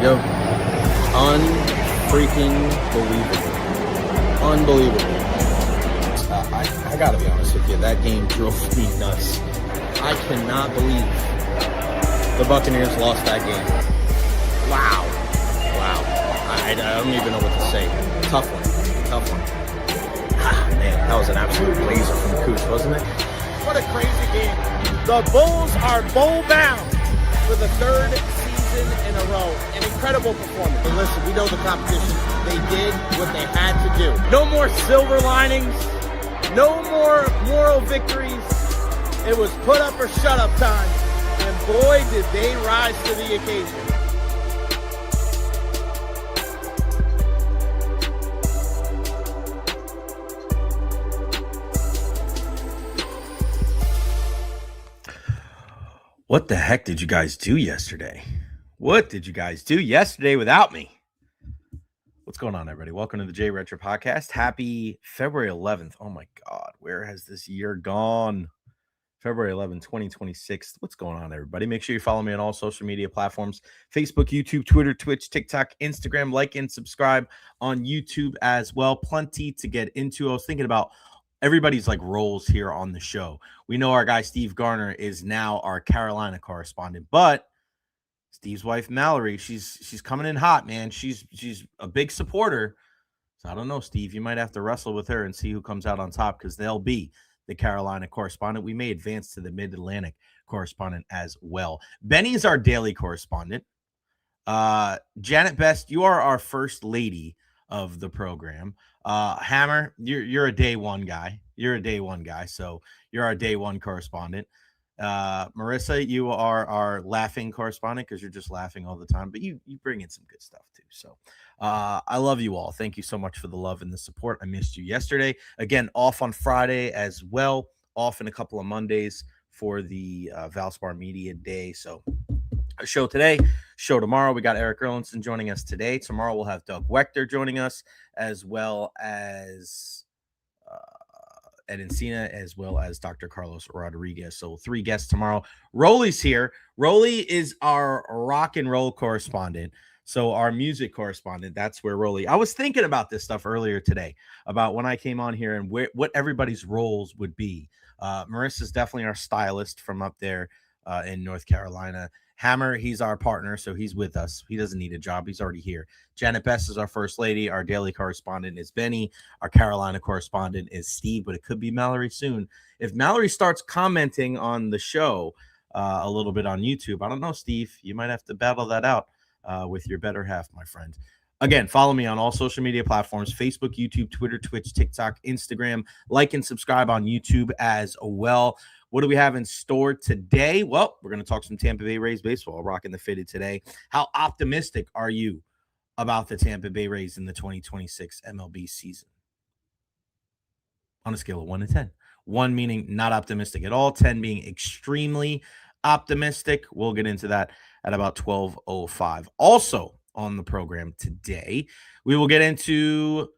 we go. Unfreaking believable. Unbelievable. I gotta be honest with you. That game drove me nuts. I cannot believe the Buccaneers lost that game. Wow. I don't even know what to say. Tough one. Man, that was an absolute blazer from Cooch, wasn't it? What a crazy game. The Bulls are bowl-bound for the third season in a row. An incredible performance. And listen, we know the competition. They did what they had to do. No more silver linings. No more moral victories. It was put up or shut up time. And boy, did they rise to the occasion. What the heck did you guys do yesterday? What did you guys do yesterday without me? What's going on, everybody? Welcome to the Recher podcast. Happy February 11th. Oh my God, where has this year gone? February 11th, 2026. What's going on, everybody? Make sure you follow me on all social media platforms: Facebook, YouTube, Twitter, Twitch, TikTok, Instagram. Like and subscribe on YouTube as well. Plenty to get into. I was thinking about everybody's roles here on the show. We know our guy Steve Garner is now our Carolina correspondent, but Steve's wife Mallory, she's coming in hot, man. She's a big supporter. So I don't know, Steve. You might have to wrestle with her and see who comes out on top, because they'll be the Carolina correspondent. We may advance to the Mid-Atlantic correspondent as well. Benny's our daily correspondent. Janet Best, you are our first lady of the program. Hammer, you're a day one guy. So you're our day one correspondent. Marissa, you are our laughing correspondent, because you're just laughing all the time, but you bring in some good stuff too. So I love you all. Thank you so much for the love and the support. I missed you yesterday. Again, off on Friday as well. Off in a couple of Mondays for the Valspar Media Day. So a show today, show tomorrow. We got Erik Erlendsson joining us today. Tomorrow we'll have Doug Wechter joining us, as well as Ed Encina, as well as Dr. Carlos Rodriguez. So 3 guests tomorrow. Rolly's here. Rolly is our rock and roll correspondent. So our music correspondent, that's where Rolly. I was thinking about this stuff earlier today, about when I came on here and what everybody's roles would be. Marissa's definitely our stylist from up there in North Carolina. Hammer, he's our partner, so he's with us. He doesn't need a job. He's already here. Janet Best is our first lady. Our daily correspondent is Benny. Our Carolina correspondent is Steve, but it could be Mallory soon. If Mallory starts commenting on the show a little bit on YouTube, I don't know, Steve. You might have to battle that out with your better half, my friend. Again, follow me on all social media platforms: Facebook, YouTube, Twitter, Twitch, TikTok, Instagram. Like and subscribe on YouTube as well. What do we have in store today? Well, we're going to talk some Tampa Bay Rays baseball, rocking the fitted today. How optimistic are you about the Tampa Bay Rays in the 2026 MLB season? On a scale of 1 to 10. 1 meaning not optimistic at all, 10 being extremely optimistic. We'll get into that at about 12:05. Also on the program today, we will get into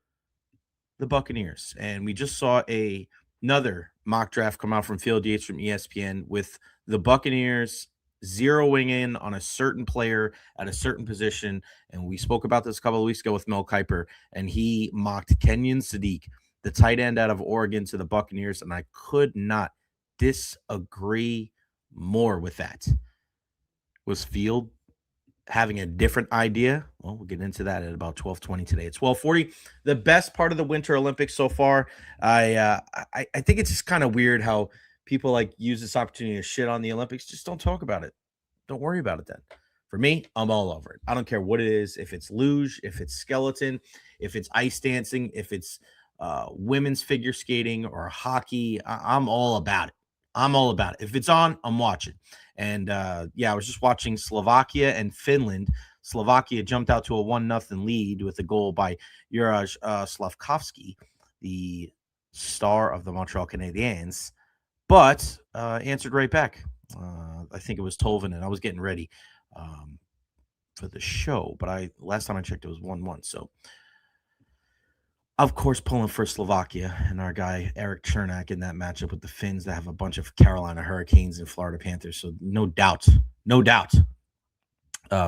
the Buccaneers. And we just saw another mock draft come out from Field Yates from ESPN, with the Buccaneers zeroing in on a certain player at a certain position. And we spoke about this a couple of weeks ago with Mel Kiper, and he mocked Kenyon Sadiq, the tight end out of Oregon, to the Buccaneers. And I could not disagree more with that. Was Field having a different idea? Well, we'll get into that at about 12:20 today. At 12:40, the best part of the Winter Olympics so far. I think it's just kind of weird how people use this opportunity to shit on the Olympics. Just don't talk about it. Don't worry about it then. For me, I'm all over it. I don't care what it is. If it's luge, if it's skeleton, if it's ice dancing, if it's women's figure skating or hockey, I'm all about it. I'm all about it. If it's on, I'm watching. And I was just watching Slovakia and Finland. Slovakia jumped out to a 1-0 lead with a goal by Juraj Slavkovsky, the star of the Montreal Canadiens, but answered right back. I think it was Tolvanen. I was getting ready for the show, but last time I checked, it was 1-1. So, of course, pulling for Slovakia and our guy Erik Chernak in that matchup with the Finns that have a bunch of Carolina Hurricanes and Florida Panthers. So no doubt.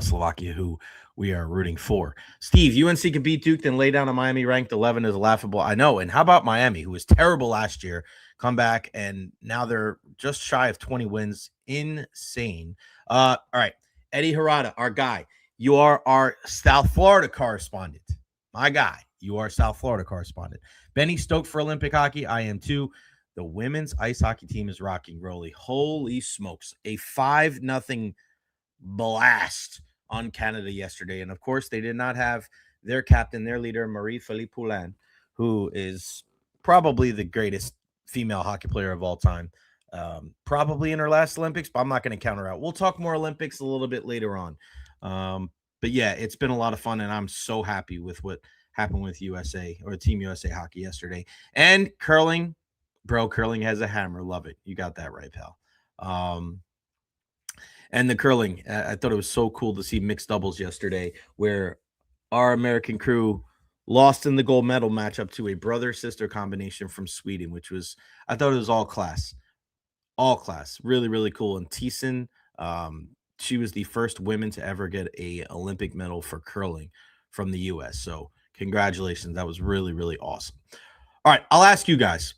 Slovakia, who we are rooting for. Steve, UNC can beat Duke, then lay down a Miami ranked 11 is laughable. I know. And how about Miami, who was terrible last year, come back, and now they're just shy of 20 wins. Insane. All right. Eddie Harada, our guy. You are our South Florida correspondent. My guy. You are South Florida correspondent. Benny stoked for Olympic hockey. I am too. The women's ice hockey team is rocking, Rolly. Holy smokes. A 5-0 blast on Canada yesterday. And of course, they did not have their captain, their leader, Marie-Philippe Poulin, who is probably the greatest female hockey player of all time. Probably in her last Olympics, but I'm not going to count her out. We'll talk more Olympics a little bit later on. But yeah, it's been a lot of fun, and I'm so happy with what happened with USA or Team USA hockey yesterday. And curling, bro, curling has a hammer. Love it. You got that right, pal. And the curling, I thought it was so cool to see mixed doubles yesterday where our American crew lost in the gold medal matchup to a brother-sister combination from Sweden, which was, I thought it was all class. All class. Really, really cool. And Thiessen, she was the first woman to ever get a Olympic medal for curling from the U.S. So congratulations. That was really, really awesome. All right, I'll ask you guys.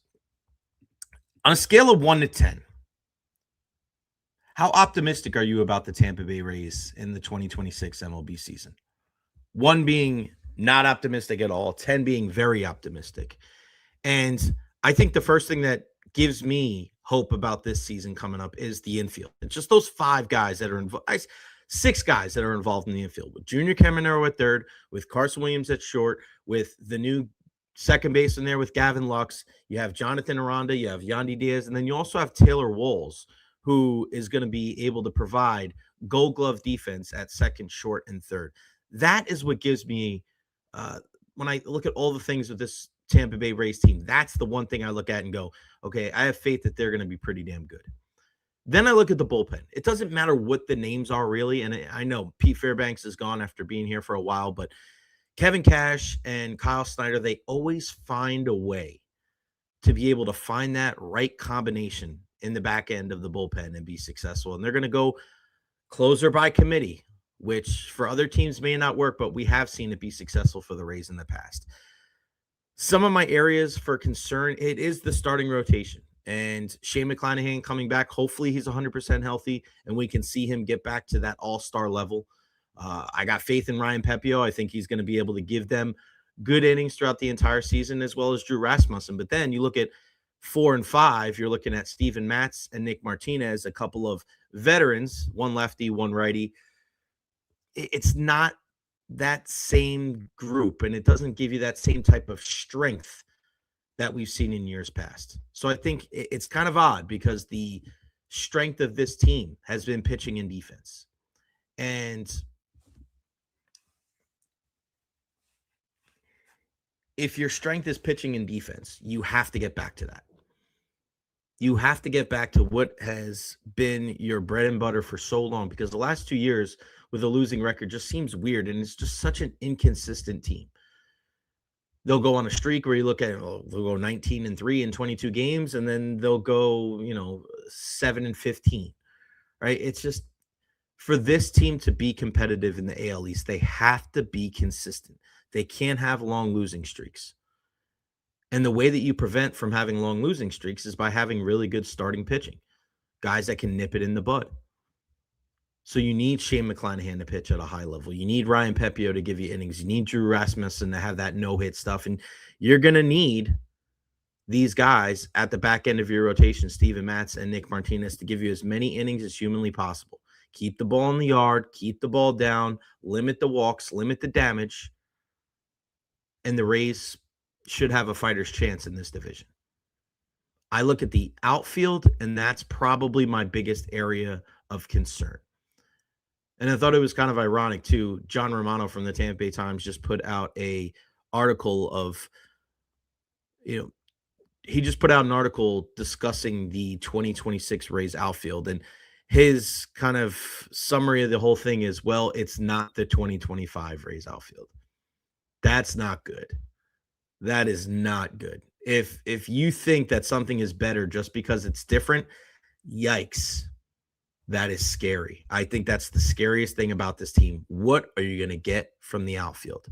On a scale of 1 to 10, how optimistic are you about the Tampa Bay Rays in the 2026 MLB season? 1 being not optimistic at all, 10 being very optimistic. And I think the first thing that gives me hope about this season coming up is the infield. It's just those 5 guys that are involved, 6 guys that are involved in the infield, with Junior Caminero at third, with Carson Williams at short, with the new second base in there with Gavin Lux. You have Jonathan Aranda, you have Yandy Diaz, and then you also have Taylor Walls, who is going to be able to provide gold glove defense at second, short, and third. That is what gives me, when I look at all the things with this Tampa Bay Rays team, that's the one thing I look at and go, okay, I have faith that they're going to be pretty damn good. Then I look at the bullpen. It doesn't matter what the names are really, and I know Pete Fairbanks is gone after being here for a while, but Kevin Cash and Kyle Snyder, they always find a way to be able to find that right combination in the back end of the bullpen and be successful. And they're going to go closer by committee, which for other teams may not work, but we have seen it be successful for the Rays in the past. Some of my areas for concern, it is the starting rotation. And Shane McClanahan coming back, hopefully he's 100% healthy and we can see him get back to that all-star level. I got faith in Ryan Pepio. I think he's going to be able to give them good innings throughout the entire season, as well as Drew Rasmussen. But then you look at 4 and 5, you're looking at Steven Matz and Nick Martinez, a couple of veterans, one lefty, one righty. It's not that same group, and it doesn't give you that same type of strength that we've seen in years past. So I think it's kind of odd because the strength of this team has been pitching and defense. And if your strength is pitching and defense, you have to get back to that. You have to get back to what has been your bread and butter for so long, because the last 2 years with a losing record just seems weird, and it's just such an inconsistent team. They'll go on a streak where you look at it, they'll go 19-3 in 22 games, and then they'll go, 7-15, right? It's just, for this team to be competitive in the AL East, they have to be consistent. They can't have long losing streaks. And the way that you prevent from having long losing streaks is by having really good starting pitching, guys that can nip it in the bud. So you need Shane McClanahan to pitch at a high level. You need Ryan Pepio to give you innings. You need Drew Rasmussen to have that no-hit stuff. And you're going to need these guys at the back end of your rotation, Steven Matz and Nick Martinez, to give you as many innings as humanly possible. Keep the ball in the yard, keep the ball down, limit the walks, limit the damage. And the Rays should have a fighter's chance in this division. I look at the outfield, and that's probably my biggest area of concern. And I thought it was kind of ironic, too. John Romano from the Tampa Bay Times just put out an article of, he just put out an article discussing the 2026 Rays outfield. And his kind of summary of the whole thing is, well, it's not the 2025 Rays outfield. That's not good. That is not good. If you think that something is better just because it's different, yikes. that is scary. I think that's the scariest thing about this team. What are you going to get from the outfield?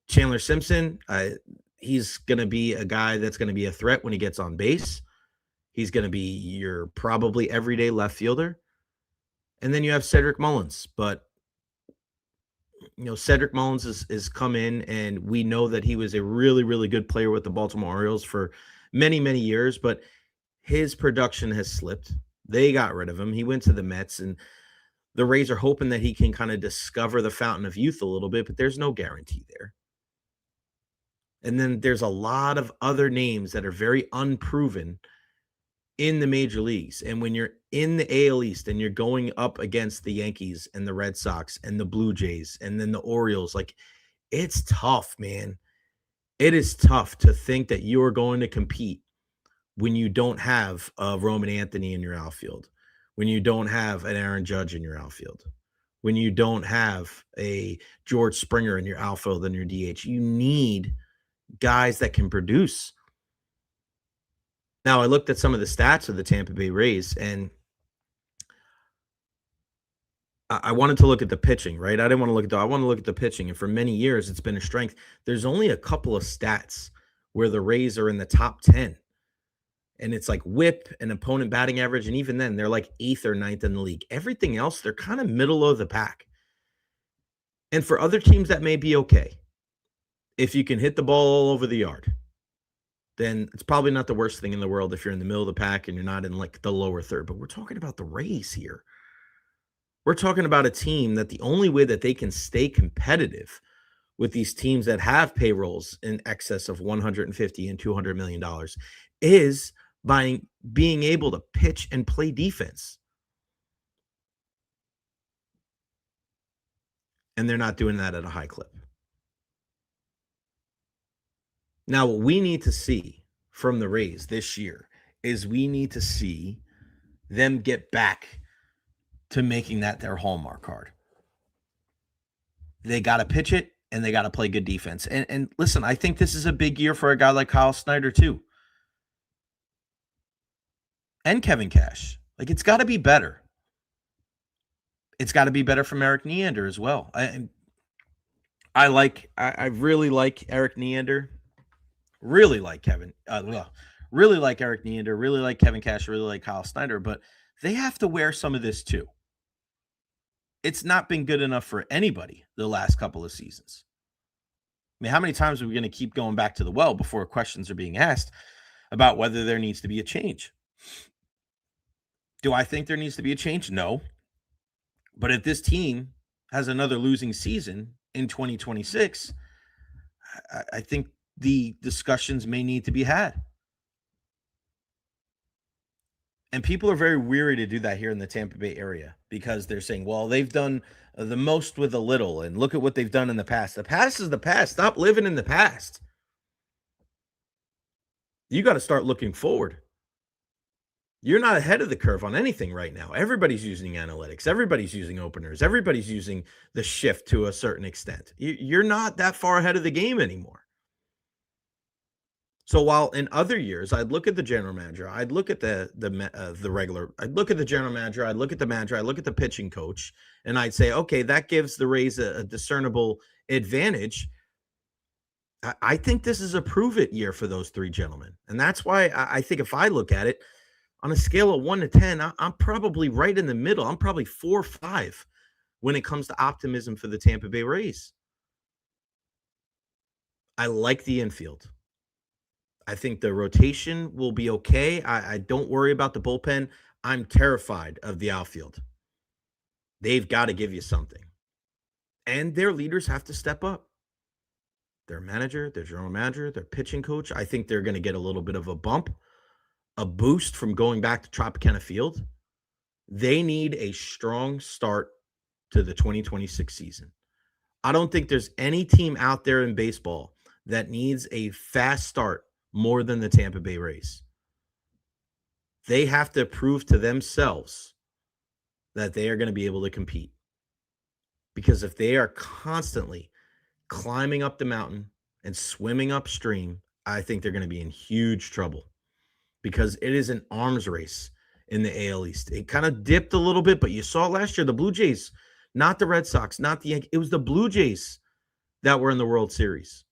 Chandler Simpson, he's going to be a guy that's going to be a threat when he gets on base. He's going to be your probably everyday left fielder. And then you have Cedric Mullins. But, Cedric Mullins is come in, and we know that he was a really, really good player with the Baltimore Orioles for many, many years. But his production has slipped. They got rid of him. He went to the Mets, and the Rays are hoping that he can kind of discover the fountain of youth a little bit, but there's no guarantee there. And then there's a lot of other names that are very unproven in the major leagues. And when you're in the AL East and you're going up against the Yankees and the Red Sox and the Blue Jays and then the Orioles, it's tough, man. It is tough to think that you are going to compete when you don't have a Roman Anthony in your outfield, when you don't have an Aaron Judge in your outfield, when you don't have a George Springer in your outfield and your DH. You need guys that can produce. Now, I looked at some of the stats of the Tampa Bay Rays, and I wanted to look at the pitching, right? I didn't want to look at I want to look at the pitching, and for many years, it's been a strength. There's only a couple of stats where the Rays are in the top 10, and it's like whip and opponent batting average, and even then, they're like 8th or 9th in the league. Everything else, they're kind of middle of the pack. And for other teams, that may be okay. If you can hit the ball all over the yard, then it's probably not the worst thing in the world if you're in the middle of the pack and you're not in the lower third. But we're talking about the Rays here. We're talking about a team that the only way that they can stay competitive with these teams that have payrolls in excess of $150 and $200 million is by being able to pitch and play defense. And they're not doing that at a high clip. Now, what we need to see from the Rays this year is we need to see them get back to making that their hallmark card. They got to pitch it, and they got to play good defense. And listen, I think this is a big year for a guy like Kyle Snyder too. And Kevin Cash. It's got to be better. It's got to be better from Erik Neander as well. I really like Erik Neander. Really like really like Erik Neander, really like Kevin Cash, really like Kyle Snyder, but they have to wear some of this too. It's not been good enough for anybody the last couple of seasons. I mean, how many times are we going to keep going back to the well before questions are being asked about whether there needs to be a change? Do I think there needs to be a change? No. But if this team has another losing season in 2026, I think the discussions may need to be had. And people are very weary to do that here in the Tampa Bay area because they're saying, well, they've done the most with a little, and look at what they've done in the past. The past is the past. Stop living in the past. You got to start looking forward. You're not ahead of the curve on anything right now. Everybody's using analytics. Everybody's using openers. Everybody's using the shift to a certain extent. You're not that far ahead of the game anymore. So while in other years, I'd look at the general manager, I'd look at the regular, I'd look at the general manager, I'd look at the manager, I'd look at the pitching coach, and I'd say, okay, that gives the Rays a discernible advantage. I think this is a prove-it year for those three gentlemen. And that's why I think if I look at it, on a scale of 1 to 10, I'm probably right in the middle. I'm probably 4 or 5 when it comes to optimism for the Tampa Bay Rays. I like the infield. I think the rotation will be okay. I don't worry about the bullpen. I'm terrified of the outfield. They've got to give you something. And their leaders have to step up. Their manager, their general manager, their pitching coach, I think they're going to get a little bit of a bump, a boost from going back to Tropicana Field. They need a strong start to the 2026 season. I don't think there's any team out there in baseball that needs a fast start more than the Tampa Bay Rays. They have to prove to themselves that they are going to be able to compete. Because if they are constantly climbing up the mountain and swimming upstream, I think they're going to be in huge trouble. Because it is an arms race. in the AL East. It kind of dipped a little bit, but you saw it last year. The Blue Jays, not the Red Sox, not the Yankees. It was the Blue Jays that were in the World Series.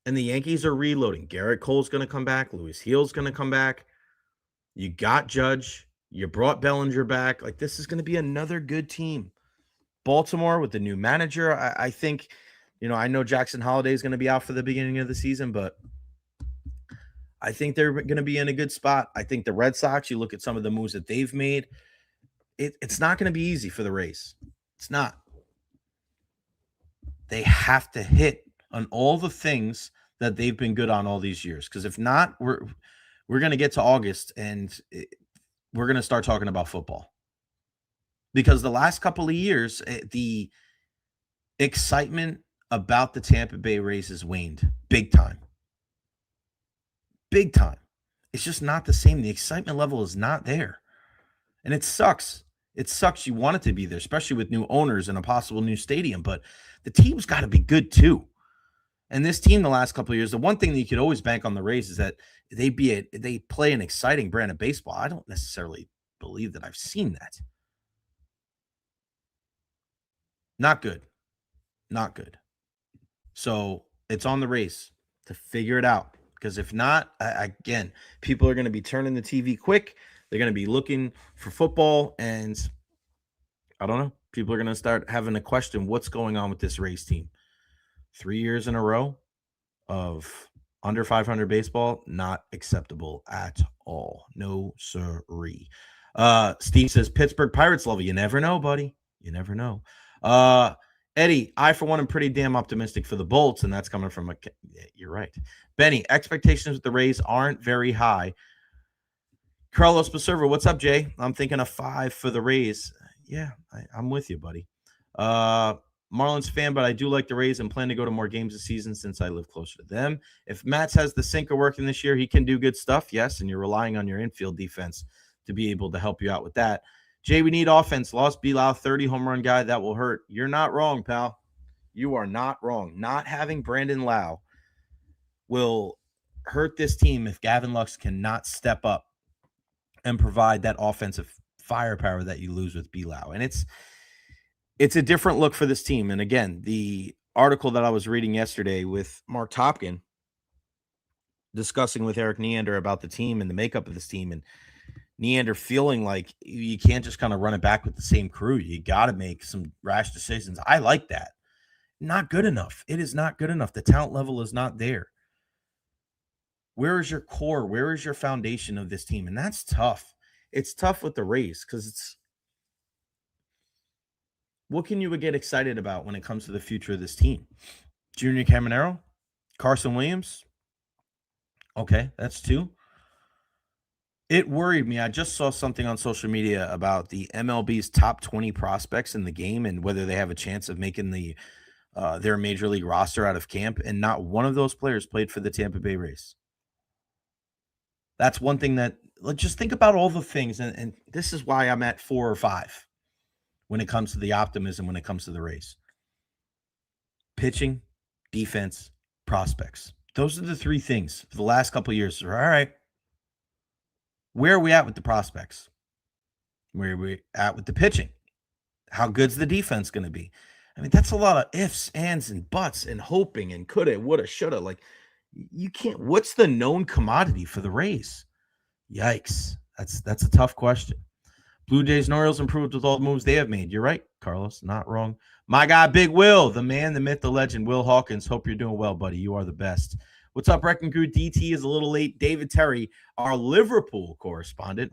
And the Yankees are reloading. Garrett Cole's going to come back. Louis Heal's going to come back. You got Judge. You brought Bellinger back. Like, this is going to be another good team. Baltimore with the new manager, I think, I know Jackson Holiday is going to be out for the beginning of the season, but I think they're going to be in a good spot. I think the Red Sox, you look at some of the moves that they've made, it's not going to be easy for the Rays. It's not. They have to hit on all the things that they've been good on all these years. Because if not, we're going to get to August and we're going to start talking about football. Because the last couple of years, the excitement about the Tampa Bay Rays has waned big time. Big time. It's just not the same. The excitement level is not there. And it sucks. It sucks. You want it to be there, especially with new owners and a possible new stadium. But the team's got to be good too. And this team the last couple of years, the one thing that you could always bank on the Rays is that they play an exciting brand of baseball. I don't necessarily believe that I've seen that. Not good. Not good. So it's on the Rays to figure it out. Because if not, again, people are going to be turning the TV quick. They're going to be looking for football. And I don't know. People are going to start having to question what's going on with this Rays team. 3 years in a row of under 500 baseball, not acceptable at all. No, sirree. Steve says, Pittsburgh Pirates level. You never know, buddy. You never know. Eddie, I, for one, am pretty damn optimistic for the Bolts, and that's coming from you're right. Benny, expectations with the Rays aren't very high. Carlos Paserva, what's up, Jay? I'm thinking a 5 for the Rays. Yeah, I'm with you, buddy. Marlins fan, but I do like the Rays and plan to go to more games this season since I live closer to them. If Matz has the sinker working this year, he can do good stuff, yes, and you're relying on your infield defense to be able to help you out with that. Jay, we need offense. Lost Bilal, 30 home run guy. That will hurt. You're not wrong, pal. You are not wrong. Not having Brandon Lau will hurt this team if Gavin Lux cannot step up and provide that offensive firepower that you lose with Bilal. And it's a different look for this team. And again, the article that I was reading yesterday with Mark Topkin discussing with Eric Neander about the team and the makeup of this team, and Neander feeling like you can't just kind of run it back with the same crew. You got to make some rash decisions. I like that. Not good enough. It is not good enough. The talent level is not there. Where is your core? Where is your foundation of this team? And that's tough. It's tough with the Rays because it's what can you get excited about when it comes to the future of this team? Junior Caminero? Carson Williams? Okay, that's 2. It worried me. I just saw something on social media about the MLB's top 20 prospects in the game and whether they have a chance of making their major league roster out of camp, and not one of those players played for the Tampa Bay Rays. That's one thing that, just think about all the things, and this is why I'm at 4 or 5 when it comes to the optimism, when it comes to the Rays. Pitching, defense, prospects. Those are the 3 things for the last couple of years. All right. Where are we at with the prospects? Where are we at with the pitching? How good's the defense going to be? I mean, that's a lot of ifs, ands, and buts, and hoping, and coulda, woulda, shoulda. Like, you can't. What's the known commodity for the Rays? Yikes. That's a tough question. Blue Jays and Orioles improved with all the moves they have made. You're right, Carlos. Not wrong. My guy, Big Will, the man, the myth, the legend, Will Hawkins. Hope you're doing well, buddy. You are the best. What's up, Wrecking Crew? DT is a little late. David Terry, our Liverpool correspondent.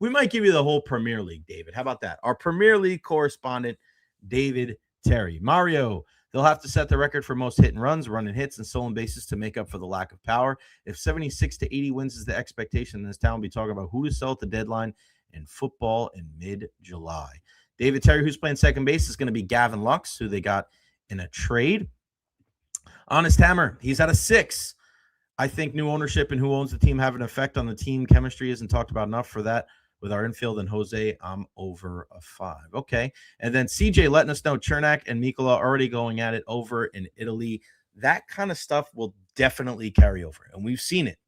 We might give you the whole Premier League, David. How about that? Our Premier League correspondent, David Terry. Mario, they'll have to set the record for most hit and runs, running hits, and stolen bases to make up for the lack of power. If 76 to 80 wins is the expectation in this town, we'll be talking about who to sell at the deadline in football in mid-July. David Terry, who's playing second base, is going to be Gavin Lux, who they got in a trade. Honest Hammer, he's at a 6. I think new ownership and who owns the team have an effect on the team chemistry. Isn't talked about enough for that with our infield. And Jose, I'm over a 5. Okay. And then CJ letting us know Chernak and Mikola already going at it over in Italy. That kind of stuff will definitely carry over. And we've seen it.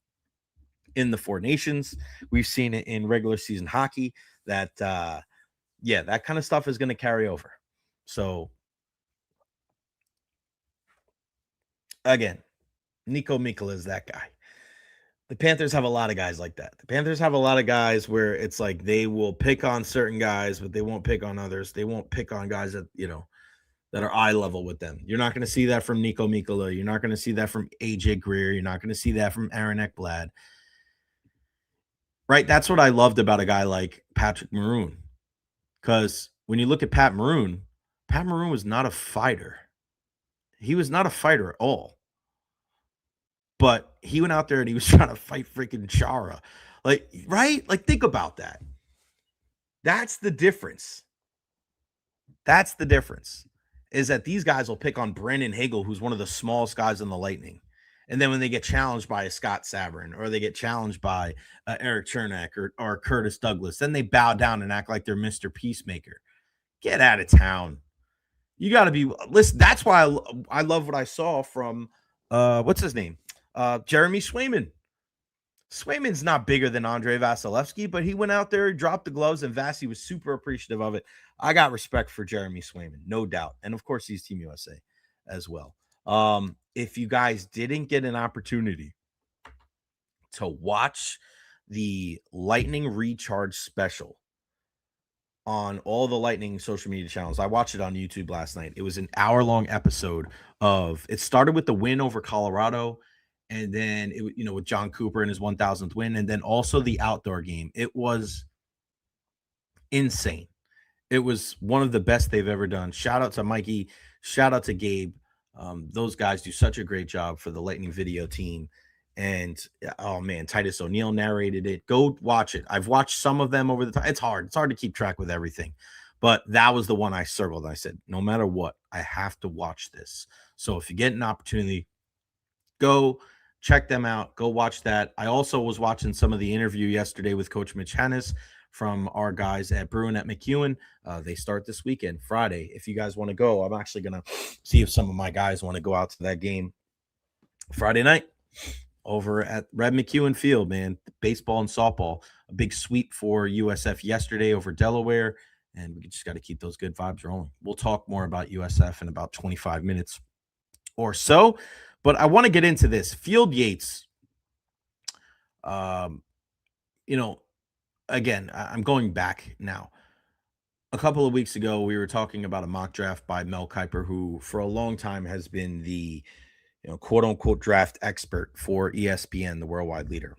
in the Four Nations. We've seen it in regular season hockey that, that kind of stuff is going to carry over. So, again, Nico Mikkola is that guy. The Panthers have a lot of guys like that. The Panthers have a lot of guys where it's like they will pick on certain guys, but they won't pick on others. They won't pick on guys that, that are eye level with them. You're not going to see that from Nico Mikkola. You're not going to see that from AJ Greer. You're not going to see that from Aaron Ekblad. Right? That's what I loved about a guy like Patrick Maroon. Because when you look at Pat Maroon was not a fighter. He was not a fighter at all. But he went out there and he was trying to fight freaking Chara. Like, right? Like, think about that. That's the difference. That's the difference. Is that these guys will pick on Brandon Hagel, who's one of the smallest guys in the Lightning. And then when they get challenged by a Scott Sabrin or they get challenged by Erik Chernak or Curtis Douglas, then they bow down and act like they're Mr. Peacemaker. Get out of town. You got to be – listen, that's why I love what I saw from what's his name? Jeremy Swayman. Swayman's not bigger than Andrei Vasilevsky, but he went out there, dropped the gloves, and Vasi was super appreciative of it. I got respect for Jeremy Swayman, no doubt. And, of course, he's Team USA as well. If you guys didn't get an opportunity to watch the Lightning Recharge special on all the Lightning social media channels, I watched it on YouTube last night. It was an hour-long episode of – it started with the win over Colorado – and then, with John Cooper and his 1,000th win, and then also the outdoor game. It was insane. It was one of the best they've ever done. Shout out to Mikey. Shout out to Gabe. Those guys do such a great job for the Lightning video team. And, oh, man, Titus O'Neill narrated it. Go watch it. I've watched some of them over the time. It's hard. It's hard to keep track with everything. But that was the one I circled. I said, no matter what, I have to watch this. So if you get an opportunity, go check them out. Go watch that. I also was watching some of the interview yesterday with Coach Mitch Hannes from our guys at Bruin at McEwen. They start this weekend, Friday. If you guys want to go, I'm actually going to see if some of my guys want to go out to that game Friday night over at Red McEwen Field, man. Baseball and softball. A big sweep for USF yesterday over Delaware, and we just got to keep those good vibes rolling. We'll talk more about USF in about 25 minutes or so. But I want to get into this. Field Yates, again, I'm going back now. A couple of weeks ago, we were talking about a mock draft by Mel Kiper, who for a long time has been the, quote-unquote draft expert for ESPN, the worldwide leader.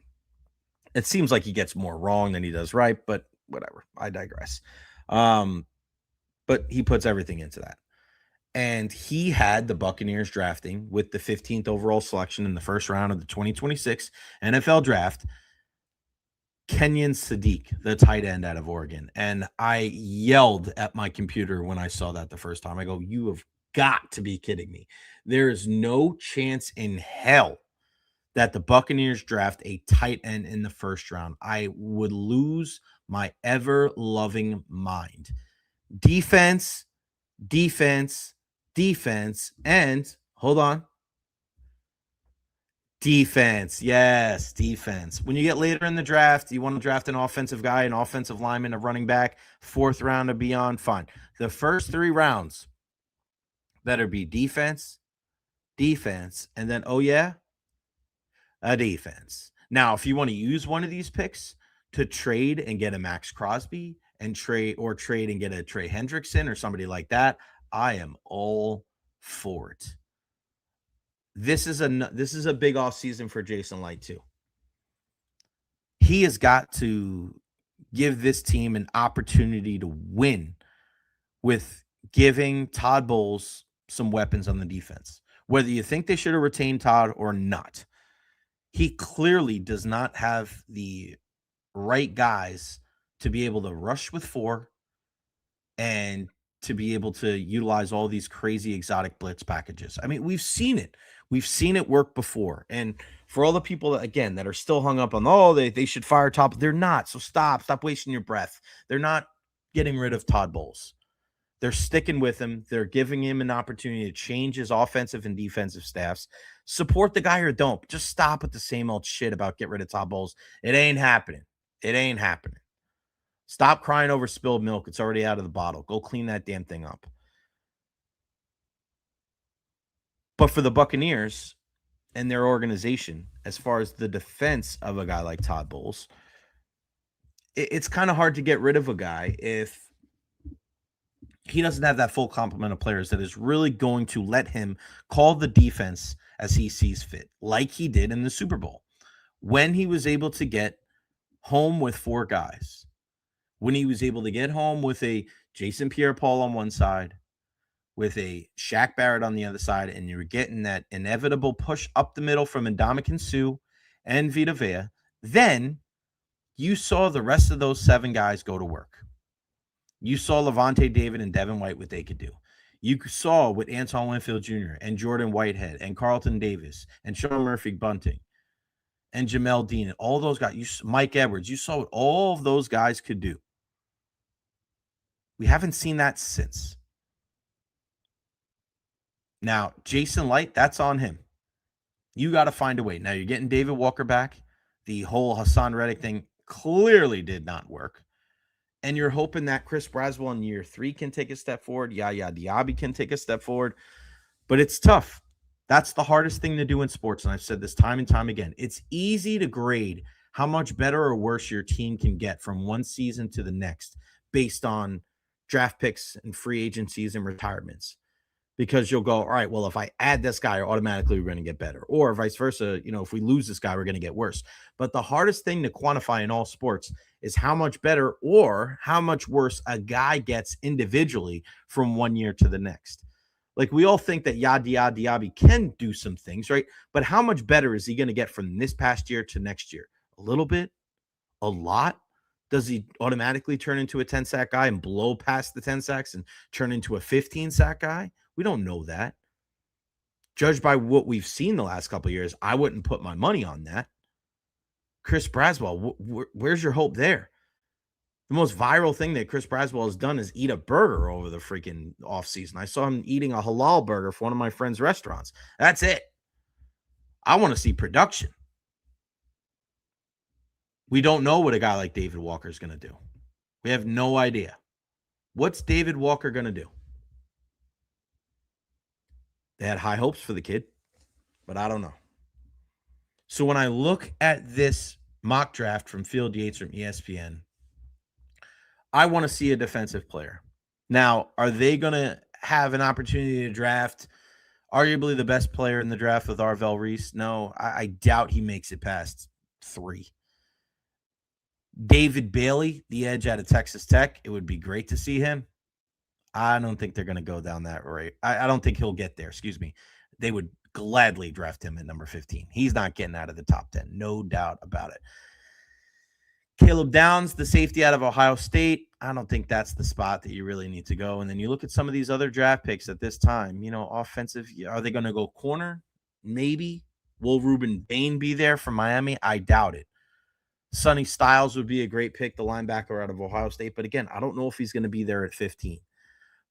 It seems like he gets more wrong than he does right, but whatever. I digress. But he puts everything into that. And he had the Buccaneers drafting with the 15th overall selection in the first round of the 2026 NFL draft, Kenyon Sadiq, the tight end out of Oregon. And I yelled at my computer when I saw that the first time. I go, you have got to be kidding me. There is no chance in hell that the Buccaneers draft a tight end in the first round. I would lose my ever-loving mind. Defense, and hold on. Defense. Yes, defense. When you get later in the draft, you want to draft an offensive guy, an offensive lineman, a running back, fourth round and beyond, fine. The first 3 rounds better be defense, and then, a defense. Now, if you want to use one of these picks to trade and get a Max Crosby and trade and get a Trey Hendrickson or somebody like that, I am all for it. This is a big off season for Jason Light too. He has got to give this team an opportunity to win with giving Todd Bowles some weapons on the defense. Whether you think they should have retained Todd or not, he clearly does not have the right guys to be able to rush with 4 and to be able to utilize all these crazy exotic blitz packages. I mean, we've seen it. We've seen it work before. And for all the people that, again, that are still hung up on, they should fire Todd, they're not. So stop wasting your breath. They're not getting rid of Todd Bowles. They're sticking with him. They're giving him an opportunity to change his offensive and defensive staffs. Support the guy or don't. Just stop with the same old shit about get rid of Todd Bowles. It ain't happening. It ain't happening. Stop crying over spilled milk. It's already out of the bottle. Go clean that damn thing up. But for the Buccaneers and their organization, as far as the defense of a guy like Todd Bowles, it's kind of hard to get rid of a guy if he doesn't have that full complement of players that is really going to let him call the defense as he sees fit, like he did in the Super Bowl, when he was able to get home with four guys, when he was able to get home with a Jason Pierre-Paul on one side, with a Shaq Barrett on the other side, and you were getting that inevitable push up the middle from Ndamukong Suh and Vita Vea, then you saw the rest of those seven guys go to work. You saw Levante David and Devin White what they could do. You saw with Antoine Winfield Jr. and Jordan Whitehead and Carlton Davis and Sean Murphy-Bunting and Jamel Dean and all those guys, Mike Edwards, you saw what all of those guys could do. We haven't seen that since. Now, Jason Light, that's on him. You got to find a way. Now, you're getting David Walker back. The whole Hassan Reddick thing clearly did not work. And you're hoping that Chris Braswell in year 3 can take a step forward. Yaya Diaby can take a step forward. But it's tough. That's the hardest thing to do in sports. And I've said this time and time again. It's easy to grade how much better or worse your team can get from one season to the next based on draft picks and free agencies and retirements. Because you'll go, all right, well, if I add this guy, automatically we're going to get better. Or vice versa, if we lose this guy, we're going to get worse. But the hardest thing to quantify in all sports is how much better or how much worse a guy gets individually from one year to the next. Like, we all think that Yaya Diaby can do some things, right? But how much better is he going to get from this past year to next year? A little bit? A lot? Does he automatically turn into a 10-sack guy and blow past the 10 sacks and turn into a 15-sack guy? We don't know that. Judged by what we've seen the last couple of years, I wouldn't put my money on that. Chris Braswell, where's your hope there? The most viral thing that Chris Braswell has done is eat a burger over the freaking offseason. I saw him eating a halal burger for one of my friends' restaurants. That's it. I want to see production. We don't know what a guy like David Walker is going to do. We have no idea. What's David Walker going to do? They had high hopes for the kid, but I don't know. So when I look at this mock draft from Field Yates from ESPN, I want to see a defensive player. Now, are they going to have an opportunity to draft arguably the best player in the draft with Arvell Reese? No, I doubt he makes it past 3. David Bailey, the edge out of Texas Tech, it would be great to see him. I don't think they're going to go down that route. I don't think he'll get there. Excuse me. They would gladly draft him at number 15. He's not getting out of the top 10. No doubt about it. Caleb Downs, the safety out of Ohio State. I don't think that's the spot that you really need to go. And then you look at some of these other draft picks at this time, offensive. Are they going to go corner? Maybe. Will Ruben Bain be there from Miami? I doubt it. Sonny Styles would be a great pick, the linebacker out of Ohio State. But again, I don't know if he's going to be there at 15.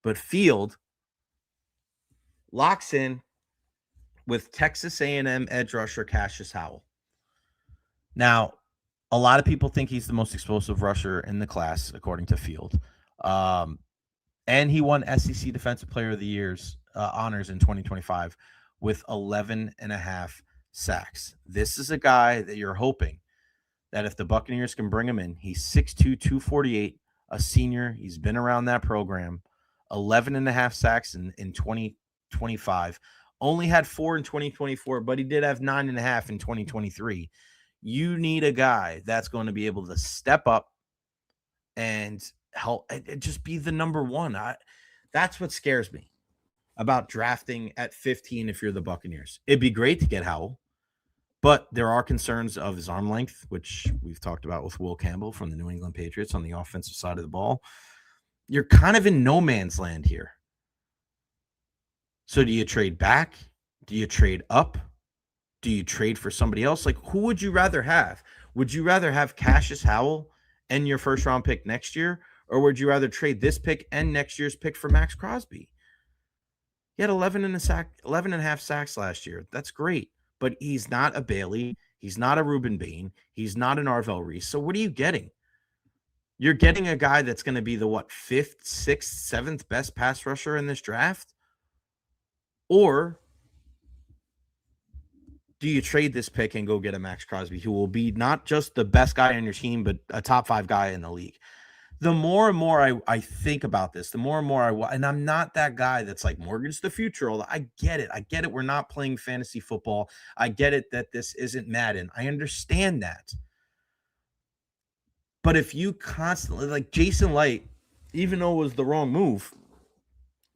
But Field locks in with Texas A&M edge rusher Cassius Howell. Now, a lot of people think he's the most explosive rusher in the class, according to Field. And he won SEC Defensive Player of the Year's honors in 2025 with 11.5 sacks. This is a guy that you're hoping that if the Buccaneers can bring him in, he's 6'2", 248, a senior. He's been around that program. 11.5 sacks in 2025. Only had 4 in 2024, but he did have 9.5 in 2023. You need a guy that's going to be able to step up and help and just be the number one. That's what scares me about drafting at 15 if you're the Buccaneers. It'd be great to get Howell, but there are concerns of his arm length, which we've talked about with Will Campbell from the New England Patriots on the offensive side of the ball. You're kind of in no man's land here. So do you trade back? Do you trade up? Do you trade for somebody else? Like, who would you rather have? Would you rather have Cassius Howell and your first round pick next year? Or would you rather trade this pick and next year's pick for Max Crosby? He had 11 and a half sacks last year. That's great. But he's not a Bailey. He's not a Reuben Bain. He's not an Arvell Reese. So what are you getting? You're getting a guy that's going to be the, fifth, sixth, seventh best pass rusher in this draft? Or do you trade this pick and go get a Max Crosby who will be not just the best guy on your team, but a top 5 guy in the league? The more and more I think about this, the more and more and I'm not that guy that's like mortgage the future. I get it. I get it. We're not playing fantasy football. I get it that this isn't Madden. I understand that. But if you constantly, like Jason Light, even though it was the wrong move,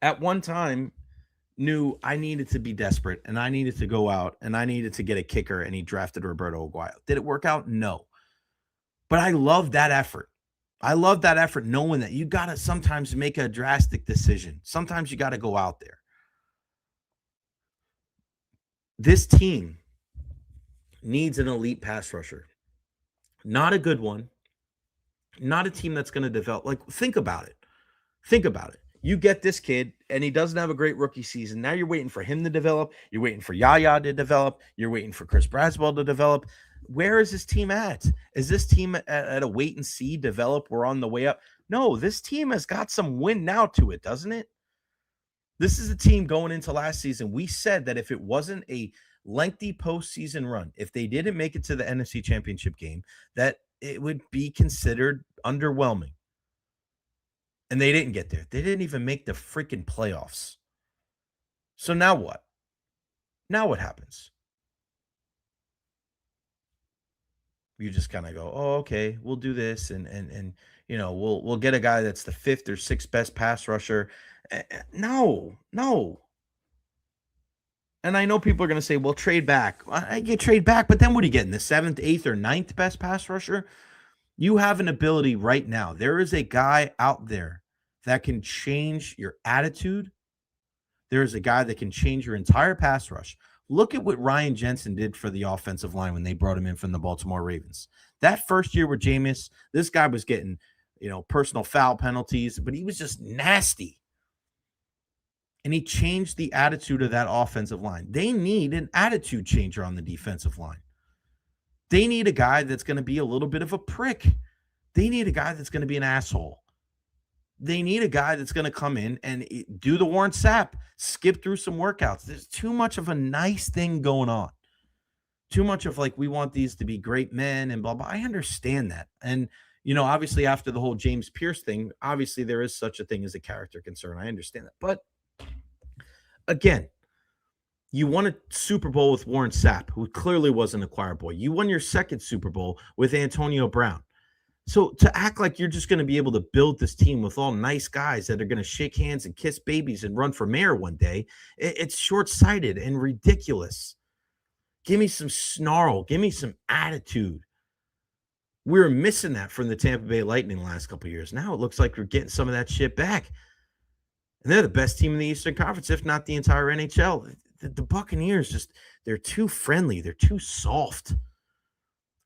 at one time knew I needed to be desperate and I needed to go out and I needed to get a kicker, and he drafted Roberto Aguayo. Did it work out? No. But I love that effort. I love that effort, knowing that you got to sometimes make a drastic decision. Sometimes you got to go out there. This team needs an elite pass rusher. Not a good one. Not a team that's going to develop. Like, think about it. Think about it. You get this kid, and he doesn't have a great rookie season. Now you're waiting for him to develop. You're waiting for Yaya to develop. You're waiting for Chris Braswell to develop. Where is this team at? Is this team at a wait and see, develop? We're on the way up. No, this team has got some win now to it, doesn't it? This is a team going into last season. We said that if it wasn't a lengthy postseason run, if they didn't make it to the NFC Championship game, that it would be considered underwhelming. And they didn't get there. They didn't even make the freaking playoffs. So now what? Now what happens? You just kind of go, oh, okay, we'll do this, and you know, we'll get a guy that's the 5th or 6th best pass rusher. No. And I know people are going to say, well, trade back. I get trade back, but then what are you getting? The 7th, 8th, or 9th best pass rusher? You have an ability right now. There is a guy out there that can change your attitude. There is a guy that can change your entire pass rush. Look at what Ryan Jensen did for the offensive line when they brought him in from the Baltimore Ravens. That first year with Jameis, this guy was getting, personal foul penalties, but he was just nasty. And he changed the attitude of that offensive line. They need an attitude changer on the defensive line. They need a guy that's going to be a little bit of a prick. They need a guy that's going to be an asshole. They need a guy that's going to come in and do the Warren Sapp, skip through some workouts. There's too much of a nice thing going on. Too much of we want these to be great men and blah, blah. I understand that. And, obviously after the whole James Pierce thing, obviously there is such a thing as a character concern. I understand that. But again, you won a Super Bowl with Warren Sapp, who clearly wasn't a choir boy. You won your 2nd Super Bowl with Antonio Brown. So to act like you're just going to be able to build this team with all nice guys that are going to shake hands and kiss babies and run for mayor one day, it's short-sighted and ridiculous. Give me some snarl. Give me some attitude. We were missing that from the Tampa Bay Lightning the last couple of years. Now it looks like we're getting some of that shit back. And they're the best team in the Eastern Conference, if not the entire NHL. The Buccaneers, they're too friendly. They're too soft.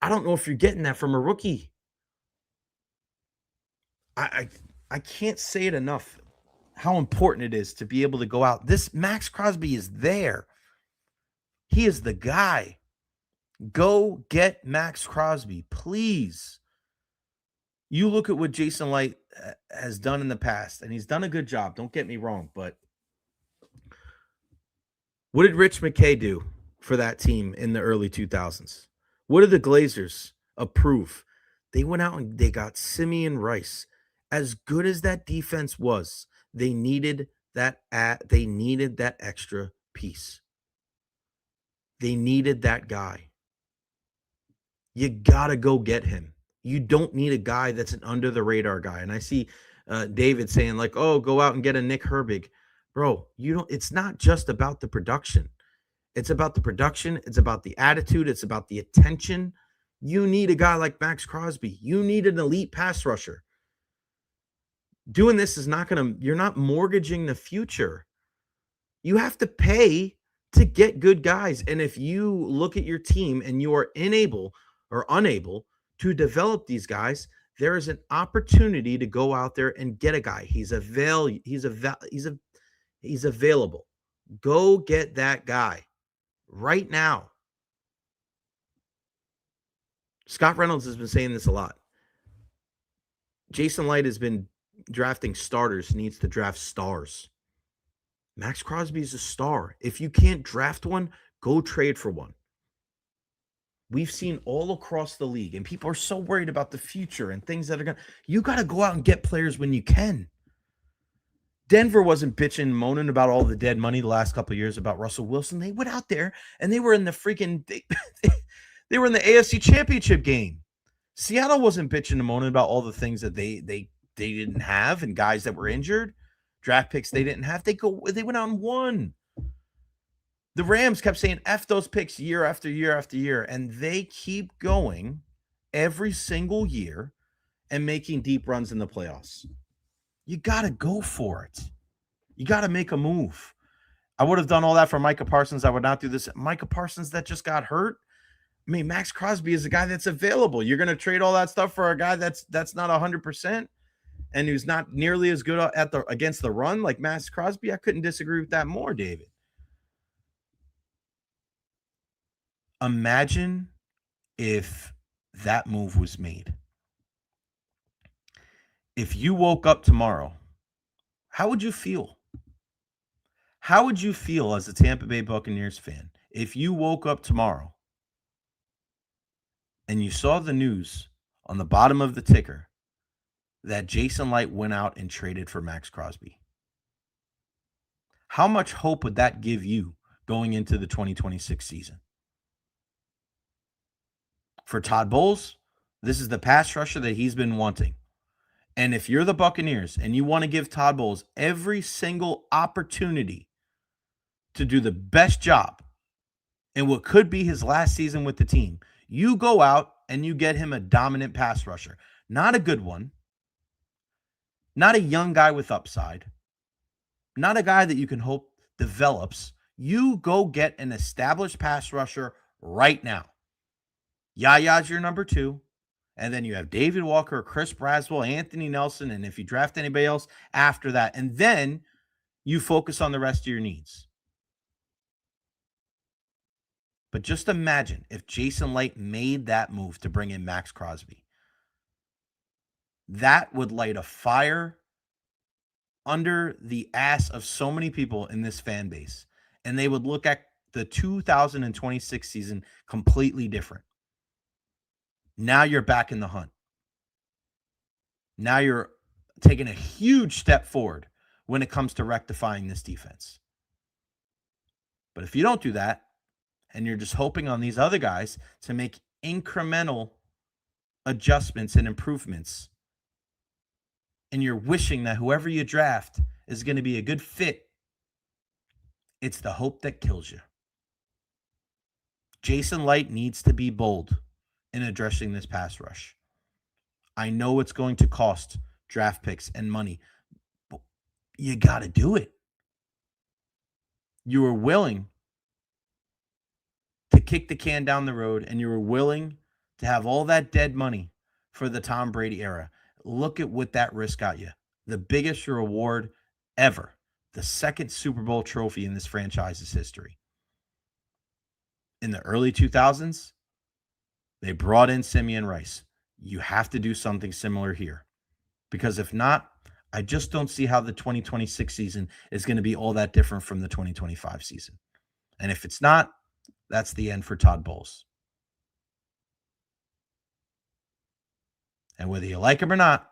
I don't know if you're getting that from a rookie. I can't say it enough how important it is to be able to go out. This Max Crosby is there. He is the guy. Go get Max Crosby, please. You look at what Jason Light has done in the past, and he's done a good job. Don't get me wrong, but what did Rich McKay do for that team in the early 2000s? What did the Glazers approve? They went out and they got Simeon Rice. As good as that defense was, they needed that extra piece. They needed that guy. You got to go get him. You don't need a guy that's an under-the-radar guy. And I see David saying oh, go out and get a Nick Herbig. Bro, it's not just about the production. It's about the production. It's about the attitude. It's about the attention. You need a guy like Max Crosby. You need an elite pass rusher. Doing this is you're not mortgaging the future. You have to pay to get good guys. And if you look at your team and you are unable to develop these guys, there is an opportunity to go out there and get a guy. He's available. Go get that guy right now. Scott Reynolds has been saying this a lot. Jason Light has been drafting starters, needs to draft stars. Max Crosby is a star. If you can't draft one, go trade for one. We've seen all across the league, and people are so worried about the future and things that are going to, you got to go out and get players when you can. Denver wasn't bitching and moaning about all the dead money the last couple of years about Russell Wilson. They went out there and they were in the freaking, they were in the AFC Championship game. Seattle wasn't bitching and moaning about all the things that they didn't have and guys that were injured, draft picks they didn't have. They went out and won. The Rams kept saying F those picks year after year after year, and they keep going every single year and making deep runs in the playoffs. You got to go for it. You got to make a move. I would have done all that for Micah Parsons. I would not do this. Micah Parsons that just got hurt. I mean, Max Crosby is a guy that's available. You're going to trade all that stuff for a guy that's not 100% and who's not nearly as good against the run like Max Crosby. I couldn't disagree with that more, David. Imagine if that move was made. If you woke up tomorrow, how would you feel? How would you feel as a Tampa Bay Buccaneers fan if you woke up tomorrow and you saw the news on the bottom of the ticker that Jason Light went out and traded for Max Crosby? How much hope would that give you going into the 2026 season? For Todd Bowles, this is the pass rusher that he's been wanting. And if you're the Buccaneers and you want to give Todd Bowles every single opportunity to do the best job in what could be his last season with the team, you go out and you get him a dominant pass rusher. Not a good one. Not a young guy with upside. Not a guy that you can hope develops. You go get an established pass rusher right now. Yaya's your number 2. And then you have David Walker, Chris Braswell, Anthony Nelson, and if you draft anybody else after that. And then you focus on the rest of your needs. But just imagine if Jason Light made that move to bring in Max Crosby. That would light a fire under the ass of so many people in this fan base. And they would look at the 2026 season completely different. Now you're back in the hunt. Now you're taking a huge step forward when it comes to rectifying this defense. But if you don't do that, and you're just hoping on these other guys to make incremental adjustments and improvements, and you're wishing that whoever you draft is going to be a good fit, it's the hope that kills you. Jason Light needs to be bold in addressing this pass rush. I know it's going to cost draft picks and money, but you got to do it. You were willing to kick the can down the road, and you were willing to have all that dead money for the Tom Brady era. Look at what that risk got you. The biggest reward ever. The second Super Bowl trophy in this franchise's history. In the early 2000s, they brought in Simeon Rice. You have to do something similar here. Because if not, I just don't see how the 2026 season is going to be all that different from the 2025 season. And if it's not, that's the end for Todd Bowles. And whether you like him or not,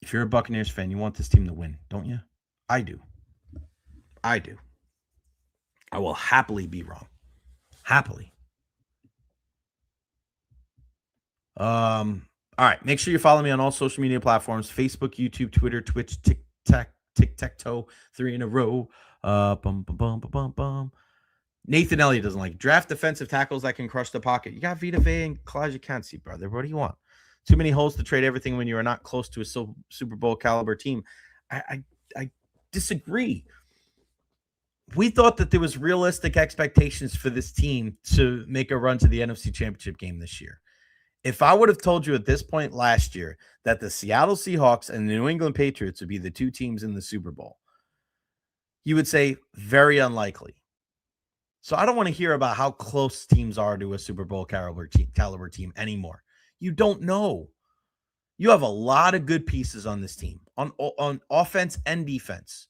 if you're a Buccaneers fan, you want this team to win, don't you? I do. I do. I will happily be wrong. Happily. All right. Make sure you follow me on all social media platforms: Facebook, YouTube, Twitter, Twitch, Tic-Tac-Toe, 3 in a row. Nathan Elliott doesn't like draft defensive tackles that can crush the pocket. You got Vita Vea and Kalijah Kancey, brother. What do you want? Too many holes to trade everything when you are not close to a Super Bowl caliber team. I disagree. We thought that there was realistic expectations for this team to make a run to the NFC Championship game this year. If I would have told you at this point last year that the Seattle Seahawks and the New England Patriots would be the two teams in the Super Bowl, you would say very unlikely. So I don't want to hear about how close teams are to a Super Bowl caliber team anymore. You don't know. You have a lot of good pieces on this team, on offense and defense.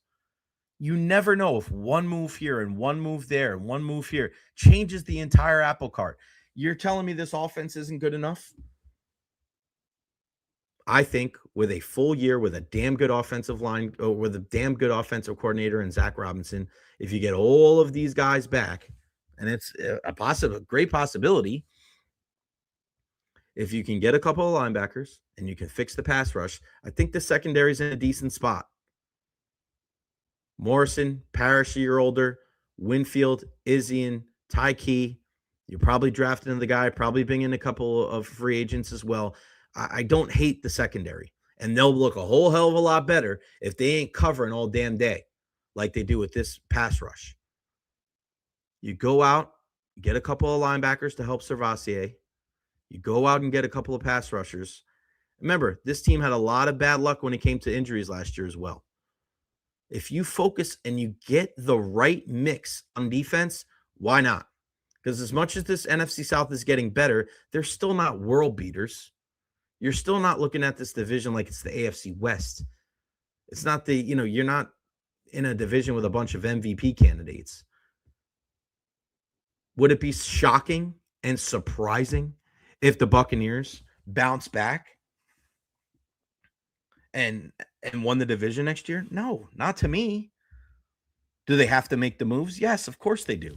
You never know if one move here and one move there and one move here changes the entire apple cart. You're telling me this offense isn't good enough? I think with a full year with a damn good offensive line, or with a damn good offensive coordinator and Zach Robinson, if you get all of these guys back, and it's a great possibility, if you can get a couple of linebackers and you can fix the pass rush, I think the secondary is in a decent spot. Morrison, Parrish, a year older, Winfield, Izzian, Ty Key. You're probably drafting the guy, probably bring in a couple of free agents as well. I don't hate the secondary, and they'll look a whole hell of a lot better if they ain't covering all damn day like they do with this pass rush. You go out, get a couple of linebackers to help Servassier. You go out and get a couple of pass rushers. Remember, this team had a lot of bad luck when it came to injuries last year as well. If you focus and you get the right mix on defense, why not? Because as much as this NFC South is getting better, they're still not world beaters. You're still not looking at this division like it's the AFC West. It's not you're not in a division with a bunch of MVP candidates. Would it be shocking and surprising if the Buccaneers bounce back and won the division next year? No, not to me. Do they have to make the moves? Yes, of course they do.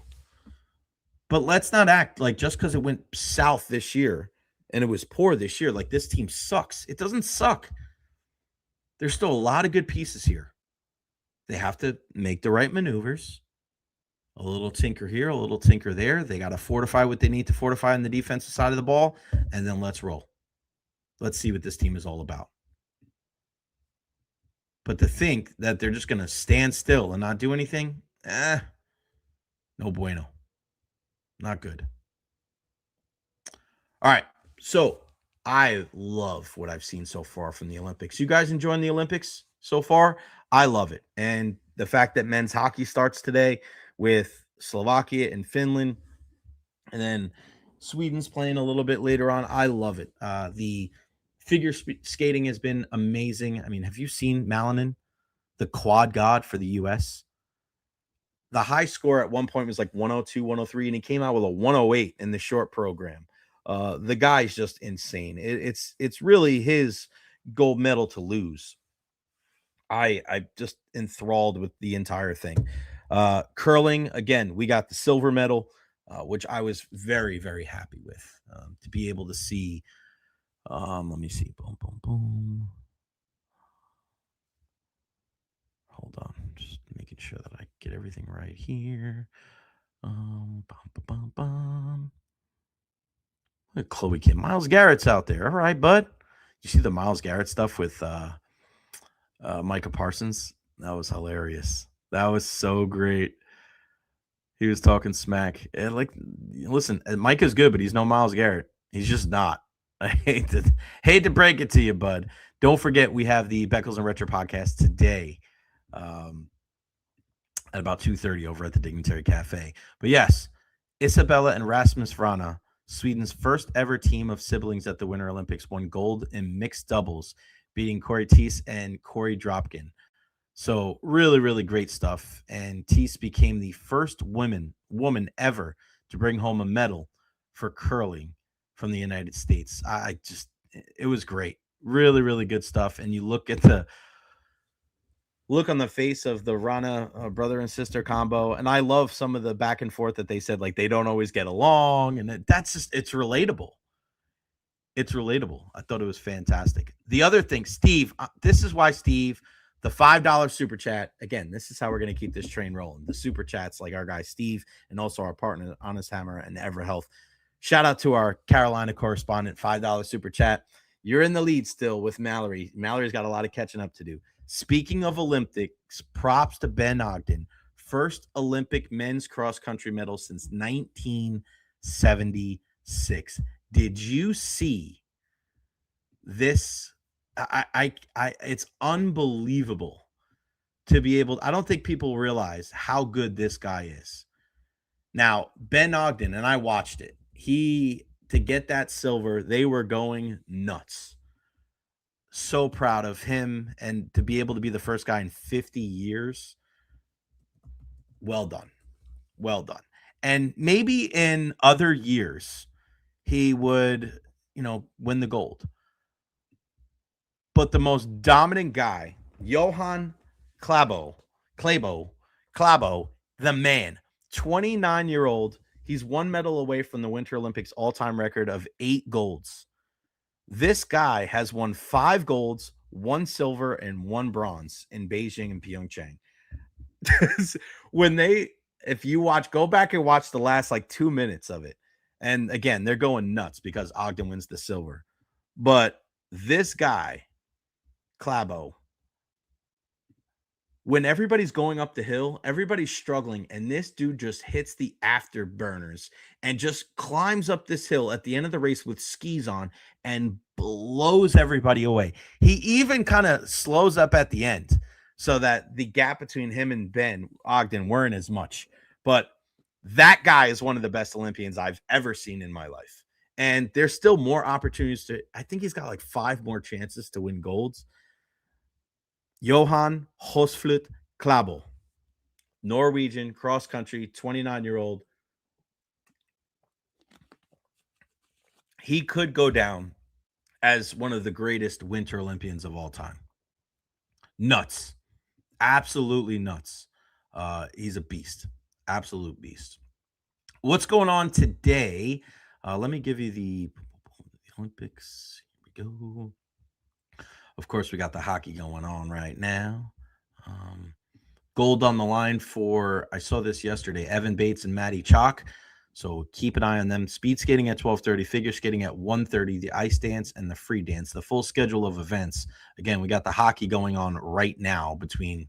But let's not act like just because it went south this year and it was poor this year, like this team sucks. It doesn't suck. There's still a lot of good pieces here. They have to make the right maneuvers. A little tinker here, a little tinker there. They got to fortify what they need to fortify on the defensive side of the ball, and then let's roll. Let's see what this team is all about. But to think that they're just going to stand still and not do anything, no bueno. Not good. All right. So I love what I've seen so far from the Olympics. You guys enjoying the Olympics so far? I love it. And the fact that men's hockey starts today with Slovakia and Finland, and then Sweden's playing a little bit later on. I love it. The figure skating has been amazing. I mean, have you seen Malinin, the quad god for the U.S.? The high score at one point was like 102, 103, and he came out with a 108 in the short program. The guy's just insane. It's really his gold medal to lose. I just enthralled with the entire thing. Curling, again, we got the silver medal, which I was very, very happy with, to be able to see. Let me see. Boom, boom, boom. Hold on. Just making sure that I get everything right here. Bum, bum, bum, bum. Look at Chloe Kim. Myles Garrett's out there. All right, bud. You see the Myles Garrett stuff with Micah Parsons? That was hilarious. That was so great. He was talking smack. And listen, Micah's good, but he's no Myles Garrett. He's just not. I hate to break it to you, bud. Don't forget we have the Beckles and Recher podcast today at about 2:30 over at the Dignitary Cafe. But yes, Isabella and Rasmus Vrana, Sweden's first ever team of siblings at the Winter Olympics, won gold in mixed doubles, beating Corey Teese and Corey Dropkin. So really, really great stuff. And Teese became the first woman ever to bring home a medal for curling from the United States. It was great. Really, really good stuff. And you look at the look on the face of the Rana brother and sister combo. And I love some of the back and forth that they said, like they don't always get along. And it's relatable. It's relatable. I thought it was fantastic. The other thing, Steve, this is why Steve, the $5 super chat, again, this is how we're going to keep this train rolling. The super chats, like our guy Steve, and also our partner, Honest Hammer and EverHealth. Shout out to our Carolina correspondent, $5 super chat. You're in the lead still with Mallory. Mallory's got a lot of catching up to do. Speaking of Olympics, props to Ben Ogden. First Olympic men's cross-country medal since 1976. Did you see this? It's unbelievable to be able. I don't think people realize how good this guy is. Now, Ben Ogden, and I watched it. To get that silver, they were going nuts. So proud of him, and to be able to be the first guy in 50 years. Well done. Well done. And maybe in other years, he would, win the gold. But the most dominant guy, Johan Clabo, the man, 29-year-old. He's one medal away from the Winter Olympics all-time record of 8 golds. This guy has won 5 golds, 1 silver, and 1 bronze in Beijing and Pyeongchang. If you go back and watch the last 2 minutes of it. And again, they're going nuts because Ogden wins the silver. But this guy, Clabo, when everybody's going up the hill, everybody's struggling, and this dude just hits the afterburners and just climbs up this hill at the end of the race with skis on and blows everybody away. He even kind of slows up at the end so that the gap between him and Ben Ogden weren't as much. But that guy is one of the best Olympians I've ever seen in my life. And there's still more opportunities I think he's got 5 more chances to win golds. Johan Hosflut Clabo, Norwegian, cross-country, 29-year-old. He could go down as one of the greatest Winter Olympians of all time. Nuts. Absolutely nuts. He's a beast. Absolute beast. What's going on today? Let me give you the Olympics. Here we go. Of course, we got the hockey going on right now. Gold on the line for, I saw this yesterday, Evan Bates and Maddie Chalk. So keep an eye on them. Speed skating at 12:30, figure skating at 1:30, the ice dance and the free dance, the full schedule of events. Again, we got the hockey going on right now between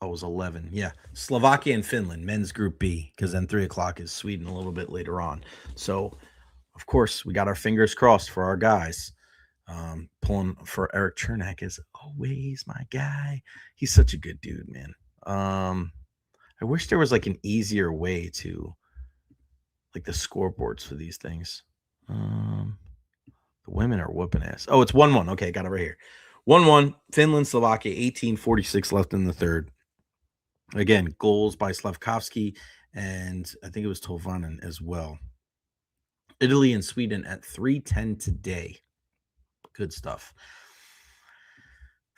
it was 11. Yeah. Slovakia and Finland, men's group B, because then 3:00 is Sweden a little bit later on. So, of course, we got our fingers crossed for our guys. Pulling for Erik Chernak is always my guy. He's such a good dude, man. I wish there was an easier way to the scoreboards for these things. The women are whooping ass. Oh, it's 1-1. Okay, got it right here. 1-1, Finland, Slovakia, 18:46 left in the third. Again, goals by Slavkovsky, and I think it was Tolvanen as well. Italy and Sweden at 3:10 today. Good stuff.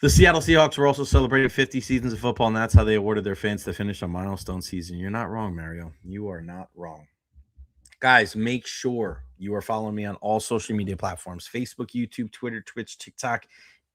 The Seattle Seahawks were also celebrating 50 seasons of football, and that's how they awarded their fans to finish a milestone season. You're not wrong, Mario. You are not wrong. Guys, make sure you are following me on all social media platforms: Facebook, YouTube, Twitter, Twitch, TikTok,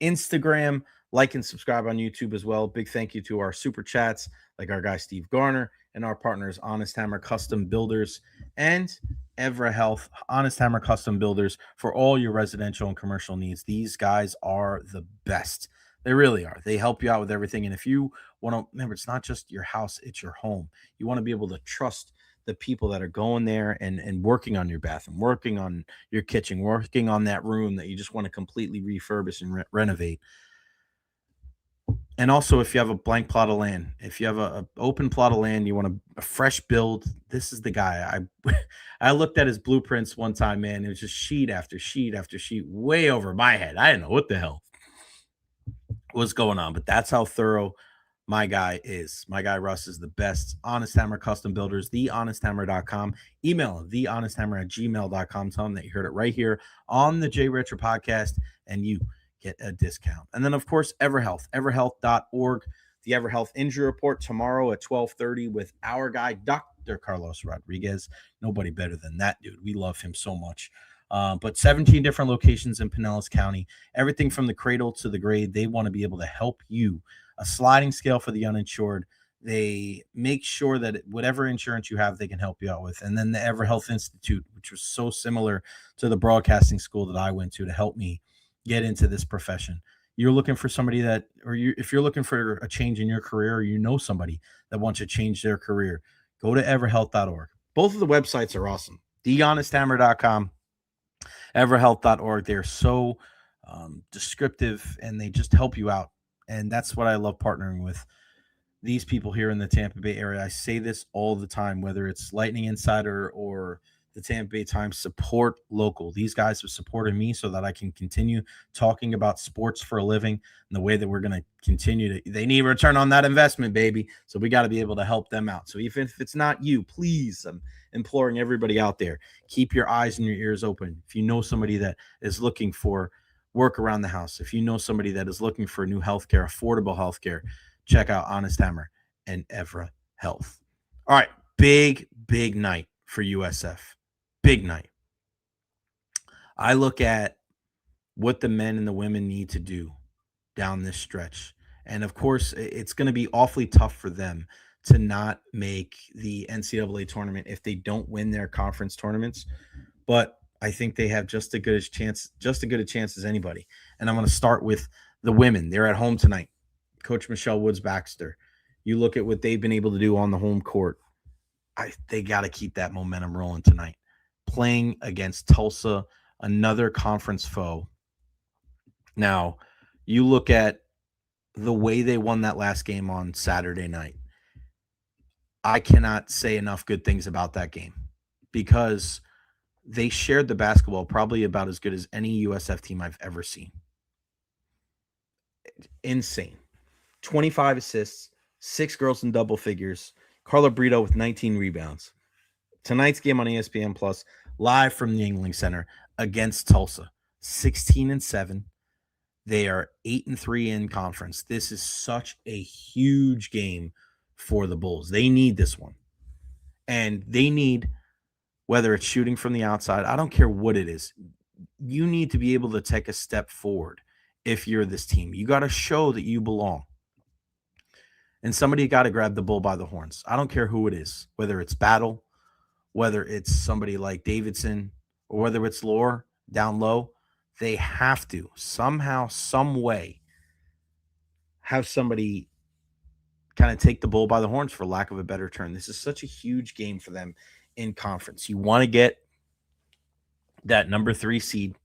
Instagram. Like and subscribe on YouTube as well. Big thank you to our super chats, like our guy Steve Garner, and our partners, Honest Hammer Custom Builders and Evra Health. Honest Hammer Custom Builders for all your residential and commercial needs. These guys are the best. They really are. They help you out with everything. And if you want to, remember, it's not just your house, it's your home. You want to be able to trust the people that are going there and working on your bathroom, working on your kitchen, working on that room that you just want to completely refurbish and renovate. And also, if you have a blank plot of land, if you have a open plot of land, you want a fresh build, this is the guy. I looked at his blueprints one time, man. It was just sheet after sheet after sheet, way over my head. I didn't know what the hell was going on, but that's how thorough my guy is. My guy Russ is the best. Honest Hammer Custom Builders, thehonesthammer.com. Email him, thehonesthammer@gmail.com. Tell him that you heard it right here on the Jay Recher podcast, and you get a discount. And then, of course, EverHealth, everhealth.org. The EverHealth Injury Report tomorrow at 12:30 with our guy, Dr. Carlos Rodriguez. Nobody better than that dude. We love him so much. But 17 different locations in Pinellas County, everything from the cradle to the grave. They want to be able to help you. A sliding scale for the uninsured. They make sure that whatever insurance you have, they can help you out with. And then the EverHealth Institute, which was so similar to the broadcasting school that I went to help me get into this profession. you're looking for somebody that, or if you're looking for a change in your career, or you know somebody that wants to change their career, go to everhealth.org. Both of the websites are awesome. TheHonestHammer.com, everhealth.org. They're so descriptive, and they just help you out. And that's what I love partnering with these people here in the Tampa Bay area. I say this all the time, whether it's Lightning Insider or the Tampa Bay Times, support local. These guys have supported me so that I can continue talking about sports for a living, and the way that we're going to continue to, they need return on that investment, baby. So we got to be able to help them out. So even if it's not you, please, I'm imploring everybody out there, keep your eyes and your ears open. If you know somebody that is looking for work around the house, if you know somebody that is looking for new healthcare, affordable healthcare, check out Honest Hammer and Evra Health. All right, big night for USF. Big night. I look at what the men and the women need to do down this stretch. And of course, it's going to be awfully tough for them to not make the NCAA tournament if they don't win their conference tournaments. But I think they have just as good a chance as anybody. And I'm going to start with the women. They're at home tonight. Coach Michelle Woods-Baxter. You look at what they've been able to do on the home court. They got to keep that momentum rolling tonight. Playing against Tulsa, another conference foe. Now, you look at the way they won that last game on Saturday night. I cannot say enough good things about that game because they shared the basketball probably about as good as any USF team I've ever seen. Insane. 25 assists, 6 girls in double figures. Carla Brito with 19 rebounds. Tonight's game on ESPN Plus, live from the Yuengling Center against Tulsa. 16-7. They are 8-3 in conference. This is such a huge game for the Bulls. They need this one. And they need, whether it's shooting from the outside, I don't care what it is. You need to be able to take a step forward if you're this team. You got to show that you belong. And somebody got to grab the bull by the horns. I don't care who it is, whether it's Battle, whether it's somebody like Davidson, or whether it's Lore down low. They have to somehow, some way, have somebody kind of take the bull by the horns, for lack of a better term. This is such a huge game for them in conference. You want to get that number 3 seed.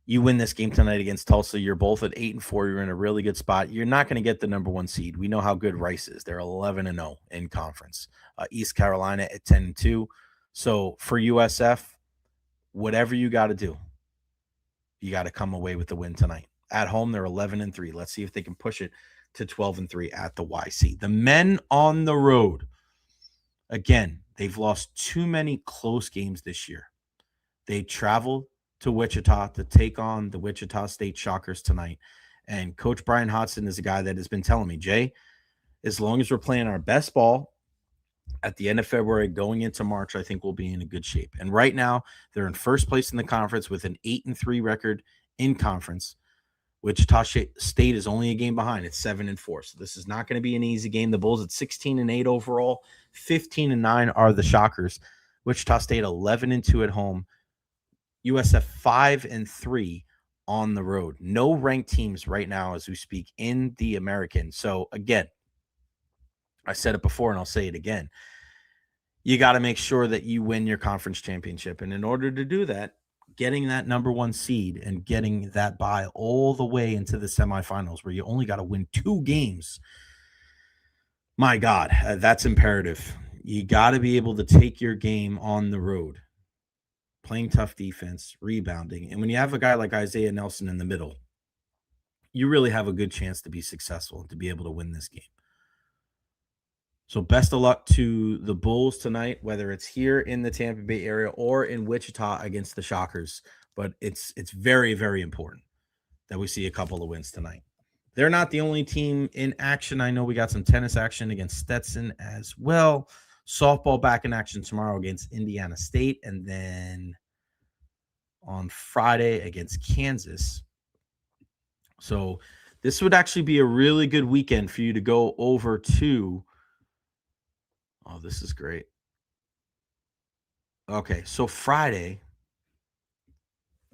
You win this game tonight against Tulsa. You're both at 8-4. You're in a really good spot. You're not going to get the number 1 seed. We know how good Rice is. They're 11-0 in conference. East Carolina at 10-2. So for USF, whatever you got to do, you got to come away with the win tonight. At home, they're 11-3. Let's see if they can push it to 12-3 at the YC. The men on the road, again, they've lost too many close games this year. They travel to Wichita to take on the Wichita State Shockers tonight. And Coach Brian Hodgson is a guy that has been telling me, Jay, as long as we're playing our best ball at the end of February going into March, I think we'll be in a good shape. And right now, they're in first place in the conference with an 8-3 record in conference. Wichita State is only a game behind. It's 7-4. So this is not going to be an easy game. The Bulls at 16-8 overall. 15-9 are the Shockers. Wichita State 11-2 at home. USF 5-3 on the road. No ranked teams right now as we speak in the American. So again, I said it before and I'll say it again. You got to make sure that you win your conference championship. And in order to do that, getting that number 1 seed and getting that bye all the way into the semifinals where you only got to win 2 games. My God, that's imperative. You got to be able to take your game on the road. Playing tough defense, rebounding. And when you have a guy like Isaiah Nelson in the middle, you really have a good chance to be successful and to be able to win this game. So best of luck to the Bulls tonight, whether it's here in the Tampa Bay area or in Wichita against the Shockers. But it's very, very important that we see a couple of wins tonight. They're not the only team in action. I know we got some tennis action against Stetson as well. Softball back in action tomorrow against Indiana State. And then on Friday against Kansas. So this would actually be a really good weekend for you to go over to. Oh, this is great. Okay, so Friday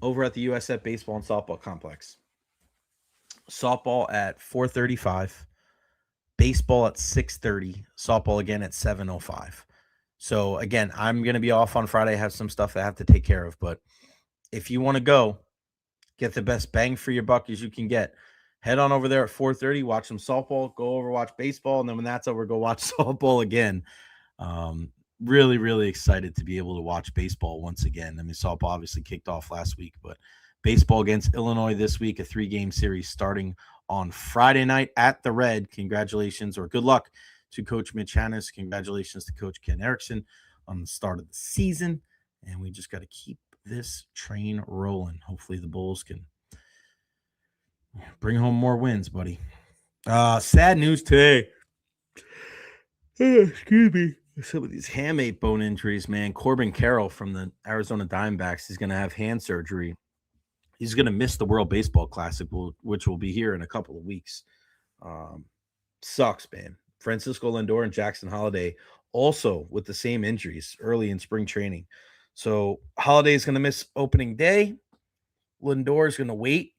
over at the USF Baseball and Softball Complex. softball at 4:35, baseball at 6:30, softball again at 7:05. So again, I'm going to be off on Friday. I have some stuff I have to take care of, but if you want to go get the best bang for your buck as you can get, head on over there at 4:30, watch some softball, go over, watch baseball, and then when that's over, go watch softball again. Really, really excited to be able to watch baseball once again. I mean, softball obviously kicked off last week, but baseball against Illinois this week, a 3-game series starting on Friday night at the Red. Congratulations or good luck to Coach Mitch Hannes. Congratulations to Coach Ken Erickson on the start of the season. And we just got to keep this train rolling. Hopefully the Bulls can bring home more wins, buddy. Sad news today. Excuse me. Some of these hamate bone injuries, man. Corbin Carroll from the Arizona Diamondbacks is going to have hand surgery. He's going to miss the World Baseball Classic, which will be here in a couple of weeks. Sucks, man. Francisco Lindor and Jackson Holliday also with the same injuries early in spring training. So Holliday is going to miss opening day. Lindor is going to wait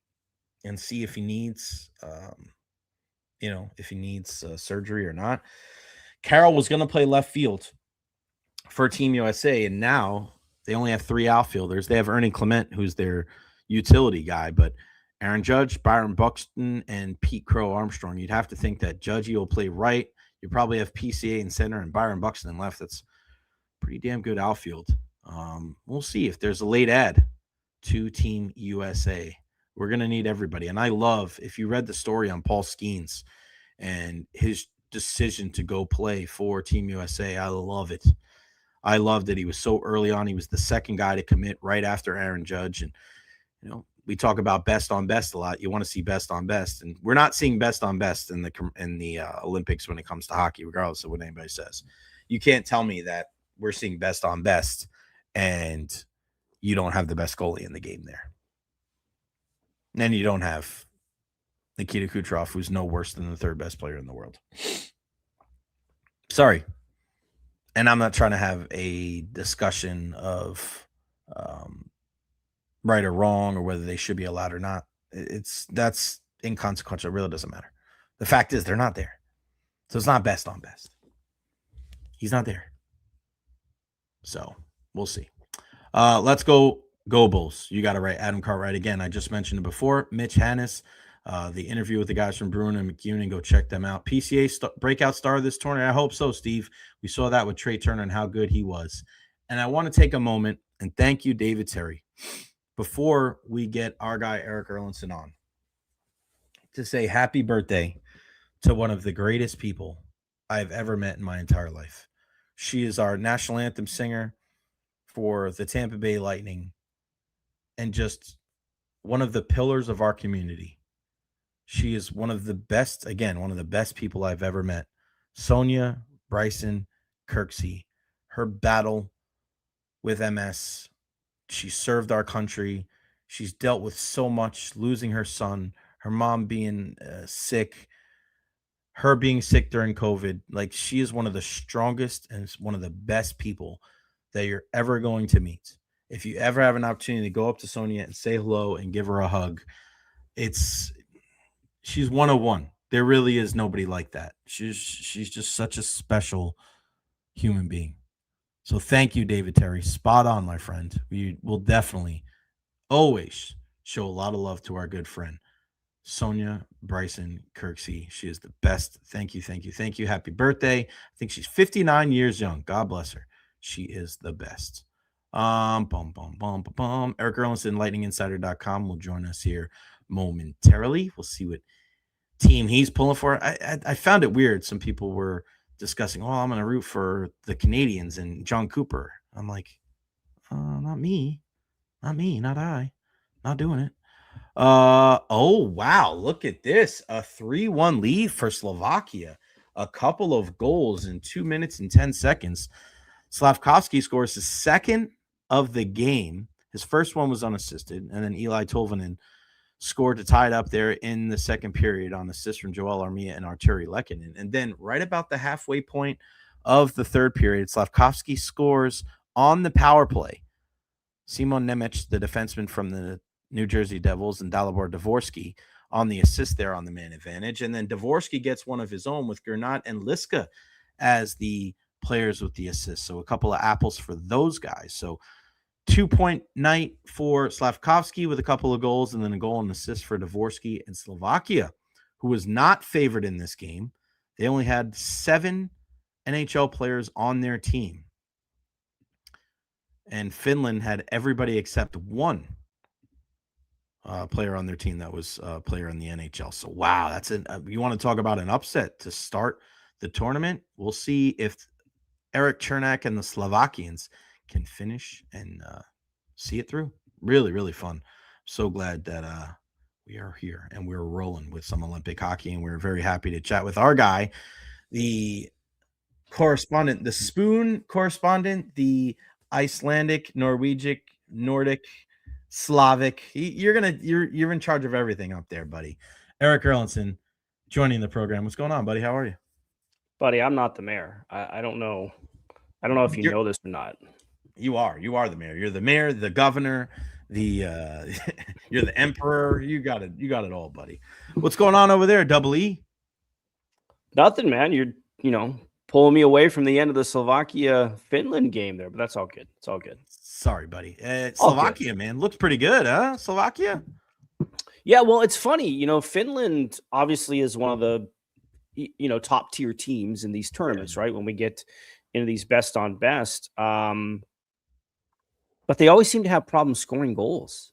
and see if he needs, surgery or not. Carroll was going to play left field for Team USA, and now they only have 3 outfielders. They have Ernie Clement, who's their utility guy, but Aaron Judge, Byron Buxton, and Pete Crow Armstrong. You'd have to think that Judgey will play right. You probably have PCA in center and Byron Buxton in left. That's pretty damn good outfield. We'll see if there's a late ad to Team USA. We're going to need everybody. And I love, if you read the story on Paul Skeens and his decision to go play for Team USA, I love it. I love that he was so early on. He was the second guy to commit right after Aaron Judge. And, we talk about best on best a lot. You want to see best on best. And we're not seeing best on best in the Olympics when it comes to hockey, regardless of what anybody says. You can't tell me that we're seeing best on best and you don't have the best goalie in the game there. And then you don't have Nikita Kucherov, who's no worse than the 3rd best player in the world. Sorry. And I'm not trying to have a discussion of right or wrong or whether they should be allowed or not. That's inconsequential. It really doesn't matter. The fact is they're not there. So it's not best on best. He's not there. So we'll see. Let's go Bulls. You got it right. Adam Cartwright again. I just mentioned it before. Mitch Hannes, the interview with the guys from Bruin and McEwen. Go check them out. PCA breakout star of this tournament. I hope so, Steve. We saw that with Trey Turner and how good he was. And I want to take a moment and thank you, David Terry, before we get our guy Erik Erlendsson on, to say happy birthday to one of the greatest people I've ever met in my entire life. She is our national anthem singer for the Tampa Bay Lightning and just one of the pillars of our community. She is one of the best people I've ever met. Sonia Bryson Kirksey, her battle with MS. She served our country. She's dealt with so much, losing her son, her mom being sick, her being sick during COVID. Like, she is one of the strongest and one of the best people that you're ever going to meet. If you ever have an opportunity to go up to Sonia and say hello and give her a hug, she's 101. There really is nobody like that. She's just such a special human being. So thank you, David Terry. Spot on, my friend. We will definitely always show a lot of love to our good friend, Sonia Bryson Kirksey. She is the best. Thank you, thank you, thank you. Happy birthday. I think she's 59 years young. God bless her. She is the best. Erik Erlendsson, lightninginsider.com will join us here momentarily. We'll see what team he's pulling for. I found it weird. Some people were discussing, I'm going to root for the Canadians and John Cooper. I'm like, not me, not I, not doing it. Wow, look at this. A 3-1 lead for Slovakia. A couple of goals in 2 minutes and 10 seconds. Slavkovsky scores his second of the game. His first one was unassisted, and then Eli Tolvanen scored to tie it up there in the second period on assist from Joel Armia and Arturi Lehkonen. And then right about the halfway point of the third period, Slavkovsky scores on the power play. Simon Nemec, the defenseman from the New Jersey Devils, and Dalibor Dvorsky on the assist there on the man advantage. And then Dvorsky gets one of his own with Gernat and Liska as the players with the assist. So a couple of apples for those guys. So 2-point night for Slavkovsky with a couple of goals, and then a goal and assist for Dvorsky and Slovakia, who was not favored in this game. They only had 7 NHL players on their team. And Finland had everybody except one player on their team that was a player in the NHL. So, wow, that's you want to talk about an upset to start the tournament? We'll see if Erik Chernak and the Slovakians can finish and see it through. Really, really fun. So glad that we are here and we're rolling with some Olympic hockey, and we're very happy to chat with our guy, the correspondent, the Spoon correspondent, the Icelandic, Nordic, Slavic. You're in charge of everything up there, buddy. Erik Erlendsson joining the program. What's going on, buddy? How are you? Buddy, I'm not the mayor. I don't know. I don't know if you know this or not. You are the mayor. You're the mayor, the governor, the you're the emperor. You got it all, buddy. What's going on over there, Double E? Nothing, man. You're pulling me away from the end of the Slovakia-Finland game there, but that's all good. It's all good. Sorry, buddy. Slovakia, man, looks pretty good, huh? Slovakia. Yeah, well, it's funny. Finland obviously is one of the top tier teams in these tournaments, right? When we get into these best on best, but they always seem to have problems scoring goals.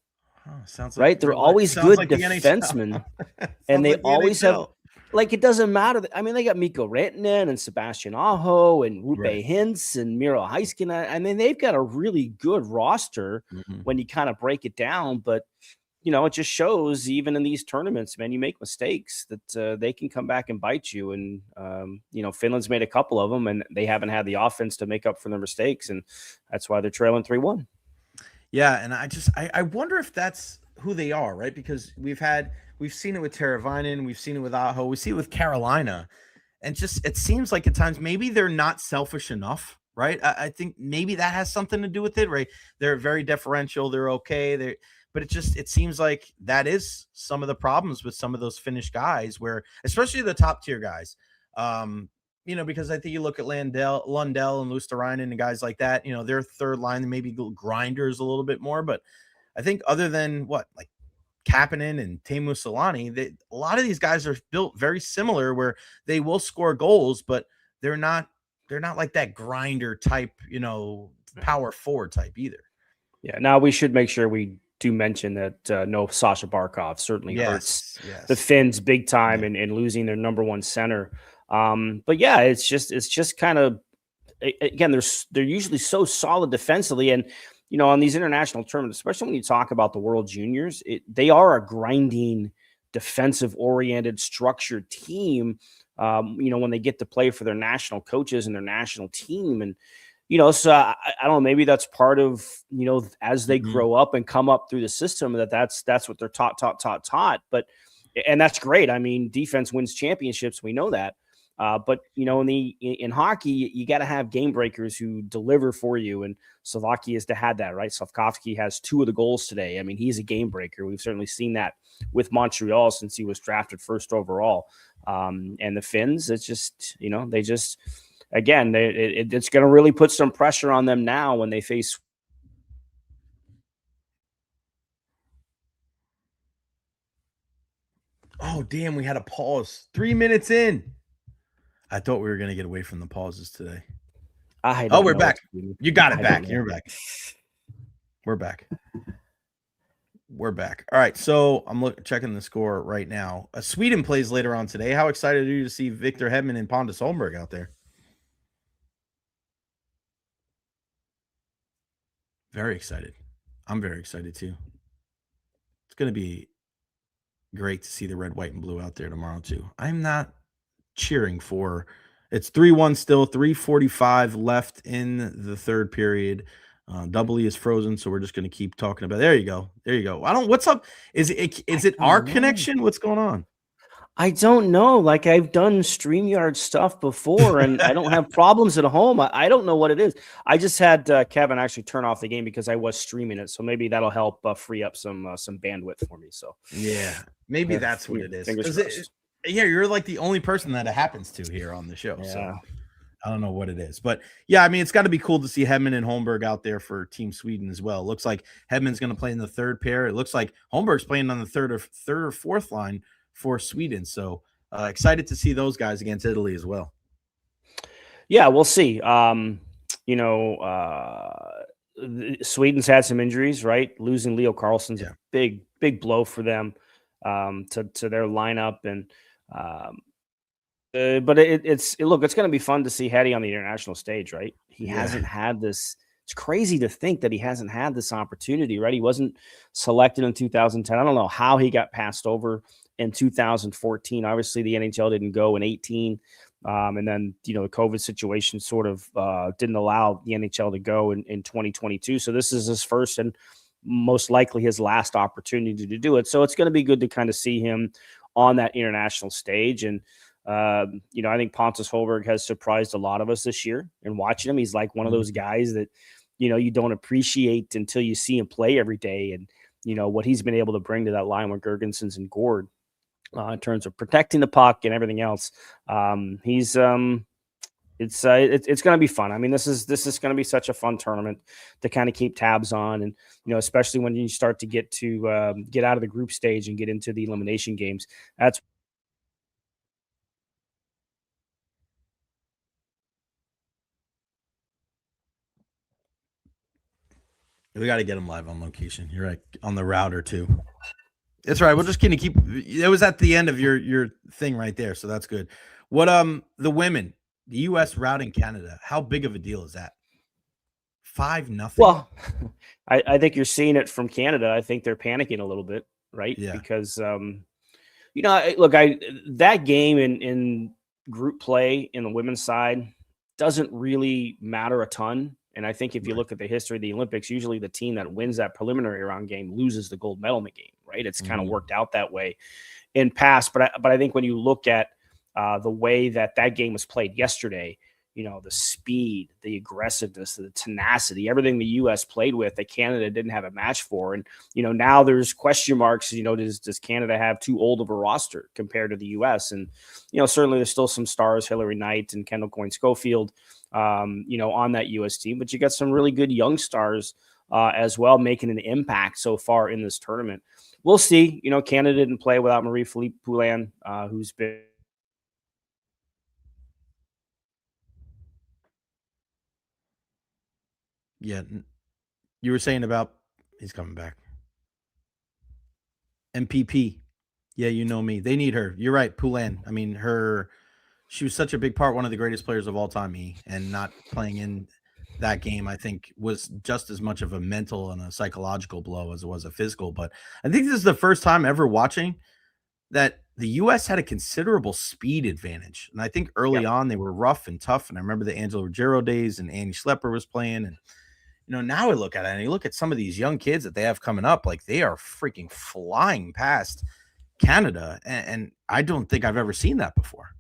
Sounds right. They're always good defensemen, and they always have. Like, it doesn't matter. I mean, they got Mikko Rantanen and Sebastian Aho and Rupe Hintz and Miro Heiskanen. I mean, they've got a really good roster when you kind of break it down. But, it just shows even in these tournaments, man, you make mistakes that they can come back and bite you. And, Finland's made a couple of them, and they haven't had the offense to make up for their mistakes. And that's why they're trailing 3-1. Yeah, and I wonder if that's who they are, right? Because we've seen it with Teravainen, we've seen it with Aho, we see it with Carolina, and just it seems like at times maybe they're not selfish enough, right? I think maybe that has something to do with it, right? They're very deferential, they're okay, but it seems like that is some of the problems with some of those Finnish guys, where especially the top tier guys, because I think you look at Lundell and Luosterainen and guys like that, their third line, they maybe grinders a little bit more, but I think other than like Kapanen and Teemu Selanne, a lot of these guys are built very similar, where they will score goals, but they're not like that grinder type, power forward type either. Yeah. Now we should make sure we do mention that no Sasha Barkov certainly hurts the Finns big time in losing their number one center. But yeah, it's just kind of, again, they're usually so solid defensively, and on these international tournaments, especially when you talk about the World Juniors, they are a grinding, defensive-oriented, structured team, when they get to play for their national coaches and their national team. And, so I don't know, maybe that's part of, as they grow up and come up through the system, that's what they're taught. And that's great. I mean, defense wins championships. We know that. But in hockey, you got to have game breakers who deliver for you, and Slovakia has had that, right? Slavkovsky has 2 of the goals today. I mean, he's a game breaker. We've certainly seen that with Montreal since he was drafted first overall. And the Finns, it's just they just again it's going to really put some pressure on them now when they face. Oh damn! We had a pause. 3 minutes in. I thought we were going to get away from the pauses today. We're back. You got it back. You're back. We're back. All right. So I'm checking the score right now. Sweden plays later on today. How excited are you to see Victor Hedman and Pontus Holmberg out there? Very excited. I'm very excited too. It's going to be great to see the red, white, and blue out there tomorrow too. I'm not cheering for. It's 3-1 still, 3:45 left in the third period. Double E is frozen, so we're just going to keep talking about. There you go. What's up? Is it our connection? What's going on? I don't know. Like, I've done StreamYard stuff before, and I don't have problems at home. I don't know what it is. I just had Kevin actually turn off the game because I was streaming it, so maybe that'll help free up some bandwidth for me. So yeah, maybe that's what it is. Fingers crossed. Yeah, you're like the only person that it happens to here on the show. Yeah. So I don't know what it is, but yeah, I mean, it's got to be cool to see Hedman and Holmberg out there for Team Sweden as well. It looks like Hedman's going to play in the third pair. It looks like Holmberg's playing on the third or fourth line for Sweden. So excited to see those guys against Italy as well. Yeah, we'll see. Sweden's had some injuries, right? Losing Leo Carlsson's a big blow for them to their lineup, and but it's going to be fun to see Hetty on the international stage, right? He hasn't had this. It's crazy to think that he hasn't had this opportunity, right? He wasn't selected in 2010. I don't know how he got passed over in 2014. Obviously, the NHL didn't go in 18. And then, the COVID situation sort of didn't allow the NHL to go in 2022. So this is his first and most likely his last opportunity to do it. So it's going to be good to kind of see him on that international stage. And, I think Pontus Holberg has surprised a lot of us this year in watching him. He's like one of those guys that, you don't appreciate until you see him play every day. And, what he's been able to bring to that line with Gergensons and Gord. In terms of protecting the puck and everything else, it's going to be fun. I mean, this is going to be such a fun tournament to kind of keep tabs on, and especially when you start to get out of the group stage and get into the elimination games. That's we got to get them live on location. You're right, on the router too. That's right. We're just going to keep. It was at the end of your thing right there, so that's good. What the women, the U.S. routing Canada. How big of a deal is that? 5-0. Well, I think you're seeing it from Canada. I think they're panicking a little bit, right? Yeah. Because that game in group play in the women's side doesn't really matter a ton. And I think if you look at the history of the Olympics, usually the team that wins that preliminary round game loses the gold medal in the game, right? It's kind of worked out that way in past. But I think when you look at the way that game was played yesterday, the speed, the aggressiveness, the tenacity, everything the U.S. played with that Canada didn't have a match for. And, now there's question marks, does Canada have too old of a roster compared to the U.S.? And, certainly there's still some stars, Hillary Knight and Kendall Coyne-Schofield, on that U.S. team, but you got some really good young stars as well, making an impact so far in this tournament. We'll see. Canada didn't play without Marie-Philippe Poulin, who's been. Yeah, you were saying about he's coming back. MPP. Yeah, you know me. They need her. You're right, Poulin. I mean, she was such a big part, one of the greatest players of all time, and not playing in that game, I think, was just as much of a mental and a psychological blow as it was a physical. But I think this is the first time ever watching that the U.S. had a considerable speed advantage. And I think early on they were rough and tough. And I remember the Angelo Ruggiero days, and Annie Schlepper was playing. And, now I look at it and you look at some of these young kids that they have coming up, like they are freaking flying past Canada. And I don't think I've ever seen that before.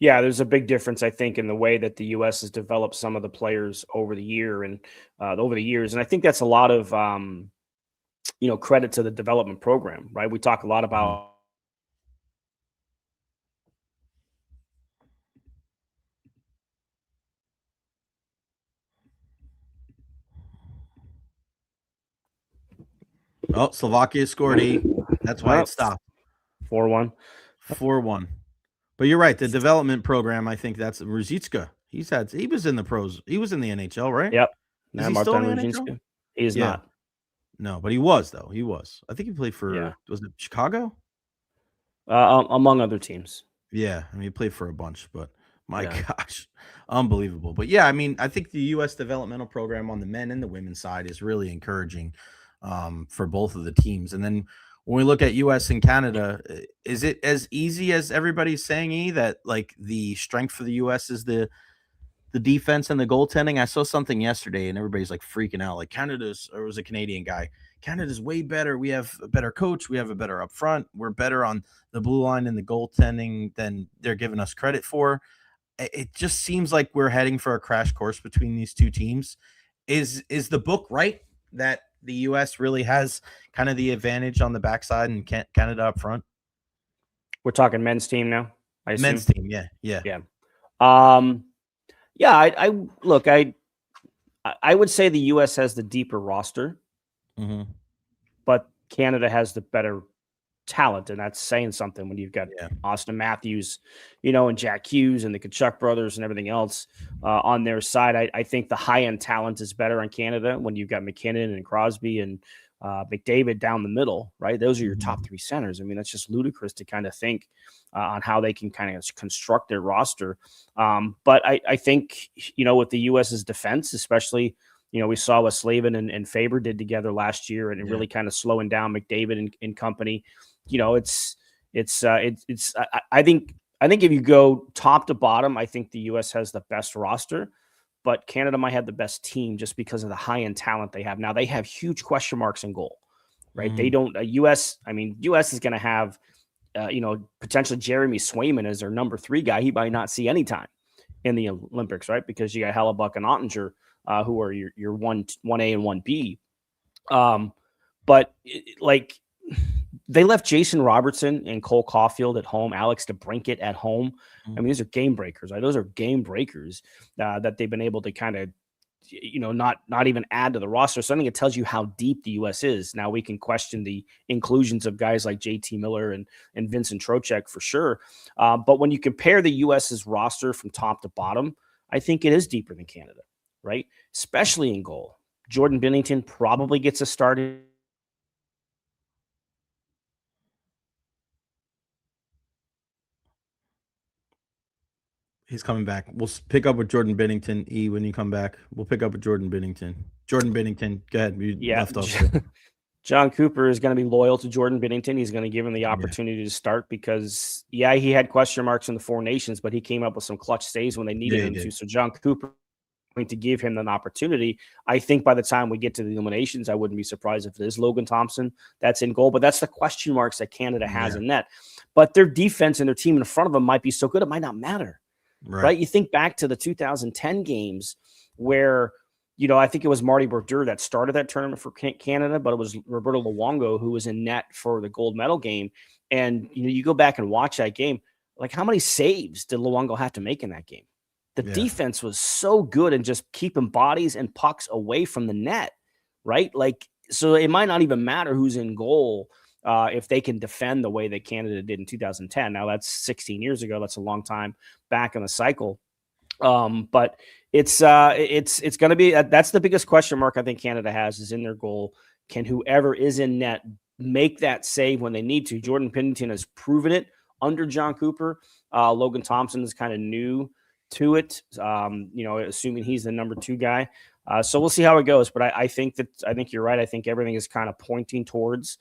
Yeah, there's a big difference, I think, in the way that the U.S. has developed some of the players over the years, and I think that's a lot of credit to the development program, right? We talk a lot about. Oh, Slovakia scored 8. That's why it stopped. 4-1. 4-1. But you're right. The development program, I think that's Ruzicka. He was in the pros. He was in the NHL, right? Yep. Is he still in the NHL? He is not. No, but he was, though. He was. I think he played for, was it Chicago? Among other teams. Yeah. I mean, he played for a bunch, but my gosh, unbelievable. But yeah, I mean, I think the U.S. developmental program on the men and the women's side is really encouraging for both of the teams. And then when we look at U.S. and Canada, is it as easy as everybody's saying, that like the strength for the U.S. is the defense and the goaltending? I saw something yesterday and everybody's like freaking out. Like there was a Canadian guy. Canada's way better. We have a better coach. We have a better up front. We're better on the blue line and the goaltending than they're giving us credit for. It just seems like we're heading for a crash course between these two teams. Is the book right that the U.S. really has kind of the advantage on the backside and Canada up front? We're talking men's team now. I assume. Men's team, yeah. Yeah. I look. I would say the U.S. has the deeper roster, but Canada has the better talent, and that's saying something when you've got Austin Matthews, and Jack Hughes and the Tkachuk brothers and everything else on their side. I think the high-end talent is better on Canada when you've got McKinnon and Crosby and McDavid down the middle, right? Those are your top three centers. I mean, that's just ludicrous to kind of think on how they can kind of construct their roster. But I think, with the U.S.'s defense, especially, we saw what Slavin and Faber did together last year and really kind of slowing down McDavid and company. I think if you go top to bottom, I think the U.S. has the best roster, but Canada might have the best team just because of the high-end talent they have. Now they have huge question marks in goal, right? They don't U.S. is going to have, potentially Jeremy Swayman as their number 3 guy. He might not see any time in the Olympics, right? Because you got Hellebuck and Ottinger, who are your 1A and 1B. But they left Jason Robertson and Cole Caulfield at home, Alex DeBrincat at home. I mean, these are game breakers, right? Those are game breakers that they've been able to kind of, not even add to the roster. So I think it tells you how deep the U.S. is. Now we can question the inclusions of guys like JT Miller and Vincent Trocheck for sure. But when you compare the U.S.'s roster from top to bottom, I think it is deeper than Canada, right? Especially in goal. Jordan Binnington probably gets a start. He's coming back. We'll pick up with Jordan Binnington. When you come back, we'll pick up with Jordan Binnington. Jordan Binnington, go ahead. Left off. John Cooper is going to be loyal to Jordan Binnington. He's going to give him the opportunity to start because, he had question marks in the Four Nations, but he came up with some clutch saves when they needed him to. So John Cooper going to give him an opportunity. I think by the time we get to the eliminations, I wouldn't be surprised if it is Logan Thompson that's in goal. But that's the question marks that Canada has in net. But their defense and their team in front of them might be so good it might not matter. Right. You think back to the 2010 games where, I think it was Marty Brodeur that started that tournament for Canada, but it was Roberto Luongo who was in net for the gold medal game. And, you go back and watch that game, like how many saves did Luongo have to make in that game? The defense was so good and just keeping bodies and pucks away from the net, right? So it might not even matter who's in goal if they can defend the way that Canada did in 2010. Now that's 16 years ago. That's a long time back in the cycle. But it's going to be, that's the biggest question mark I think Canada has is in their goal. Can whoever is in net make that save when they need to? Jordan Binnington has proven it under John Cooper. Logan Thompson is kind of new to it, assuming he's the number 2 guy. So we'll see how it goes. But I think you're right. I think everything is kind of pointing towards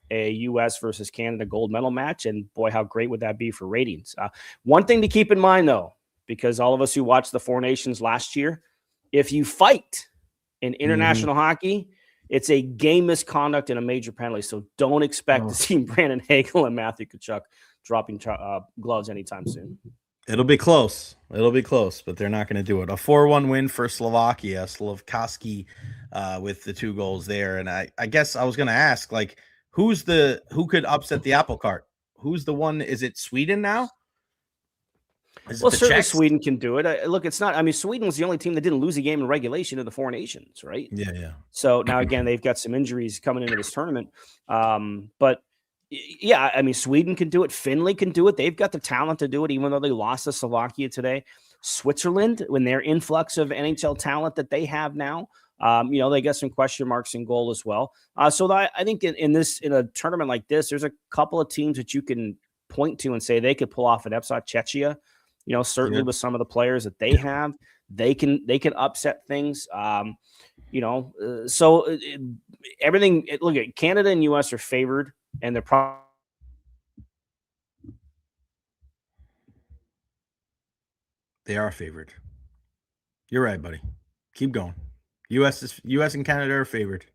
a U.S. versus Canada gold medal match. And boy, how great would that be for ratings? One thing to keep in mind, though, because all of us who watched the Four Nations last year, if you fight in international hockey, it's a game misconduct and a major penalty. So don't expect to see Brandon Hagel and Matthew Tkachuk dropping gloves anytime soon. It'll be close, but they're not going to do it. A 4-1 win for Slovakia, Slavkovsky with the 2 goals there. And I guess I was going to ask, who could upset the apple cart? Who's the one? Is it Sweden now? Certainly Czechs? Sweden can do it. Look, it's not. I mean, Sweden was the only team that didn't lose a game in regulation in the Four Nations, right? Yeah. So now again, they've got some injuries coming into this tournament. But yeah, I mean, Sweden can do it. Finley can do it. They've got the talent to do it, even though they lost to Slovakia today. Switzerland, when their influx of NHL talent that they have now, they got some question marks in goal as well. So I think in a tournament like this, there's a couple of teams that you can point to and say they could pull off an upset. Czechia, certainly with some of the players that they have, they can upset things. So everything. Look at Canada and U.S. are favored, and they're probably. They are favored. You're right, buddy. Keep going. U.S. and Canada are favored.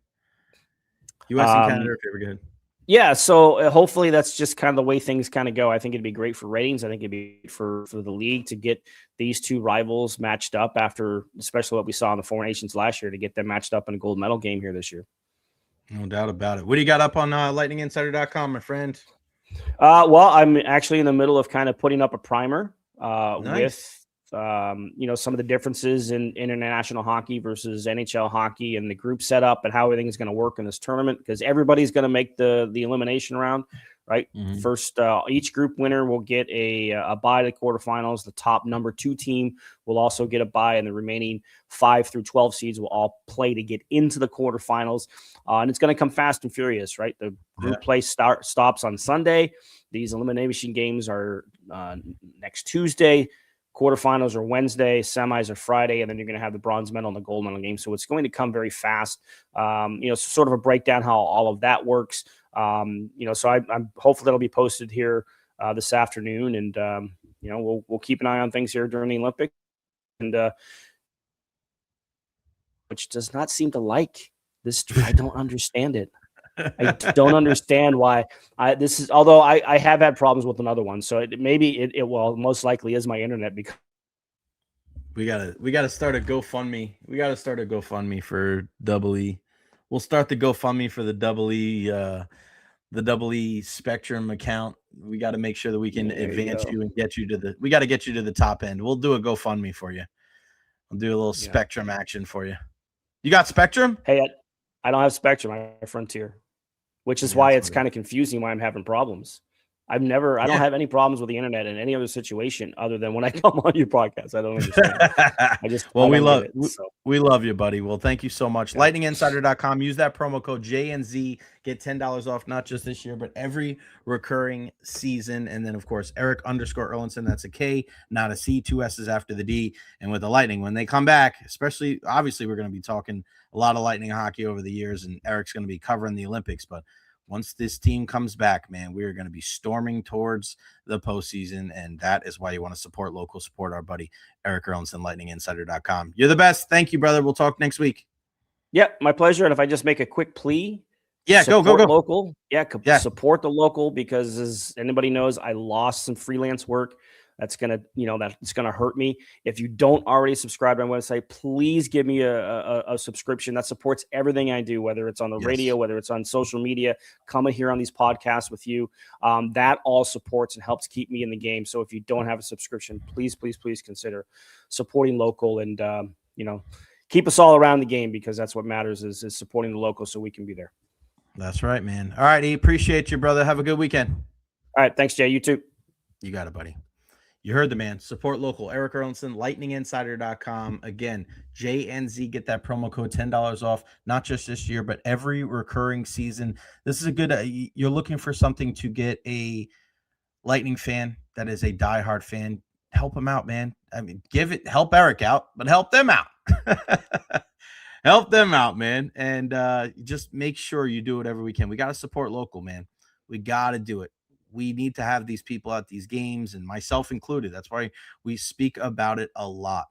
U.S. and Canada are favorite. Go ahead. Yeah, so hopefully that's just kind of the way things kind of go. I think it'd be great for ratings. I think it'd be for the league to get these two rivals matched up after, especially what we saw in the Four Nations last year, to get them matched up in a gold medal game here this year. No doubt about it. What do you got up on lightninginsider.com, my friend? Well, I'm actually in the middle of kind of putting up a primer with some of the differences in international hockey versus NHL hockey and the group setup and how everything is going to work in this tournament, because everybody's going to make the elimination round, right? Mm-hmm. First, each group winner will get a bye to the quarterfinals. The top number 2 team will also get a bye, and the remaining 5 through 12 seeds will all play to get into the quarterfinals. And it's going to come fast and furious, right? The group play stops on Sunday. These elimination games are next Tuesday. Quarterfinals are Wednesday, semis are Friday, and then you're going to have the bronze medal and the gold medal game. So it's going to come very fast. Sort of a breakdown how all of that works. So I'm hopefully that'll be posted here this afternoon, and we'll keep an eye on things here during the Olympics, and which does not seem to like this. I don't understand it. I don't understand why this is, although I have had problems with another one. So it most likely is my internet, because we gotta start a GoFundMe. We gotta start a GoFundMe for Double E. We'll start the GoFundMe for the Double E Spectrum account. We got to make sure that we can advance you and get you to we got to get you to the top end. We'll do a GoFundMe for you. I'll do a little Spectrum action for you. You got Spectrum? Hey, I don't have Spectrum. I have Frontier, which is why it's kind of confusing why I'm having problems. I don't have any problems with the internet in any other situation other than when I come on your podcast. I don't understand. We love you, buddy. Well, thank you so much. Lightninginsider.com. Use that promo code JNZ. Get $10 off, not just this year, but every recurring season. And then, of course, Erik _Erlendsson. That's a K, not a C, 2 S's after the D. And with the Lightning, when they come back, especially, obviously, we're going to be talking a lot of Lightning hockey over the years, and Erik's going to be covering the Olympics. But once this team comes back, man, we are going to be storming towards the postseason, and that is why you want to support local, support our buddy Erik Erlendsson, lightninginsider.com. You're the best. Thank you, brother. We'll talk next week. Yep, my pleasure. And if I just make a quick plea, go local. Support the local, because as anybody knows, I lost some freelance work. That's gonna hurt me. If you don't already subscribe to my website, please give me a subscription. That supports everything I do, whether it's on the radio, whether it's on social media, coming here on these podcasts with you. That all supports and helps keep me in the game. So if you don't have a subscription, please consider supporting local, and keep us all around the game, because that's what matters is supporting the local so we can be there. That's right, man. All right, appreciate you, brother. Have a good weekend. All right, thanks, Jay. You too. You got it, buddy. You heard the man. Support local. Erik Erlendsson, lightninginsider.com. Again, JNZ, get that promo code, $10 off, not just this year, but every recurring season. This is a good, you're looking for something to get a Lightning fan that is a diehard fan. Help them out, man. I mean, help Erik out, but help them out. Help them out, man. And just make sure you do whatever we can. We got to support local, man. We got to do it. We need to have these people at these games, and myself included. That's why we speak about it a lot.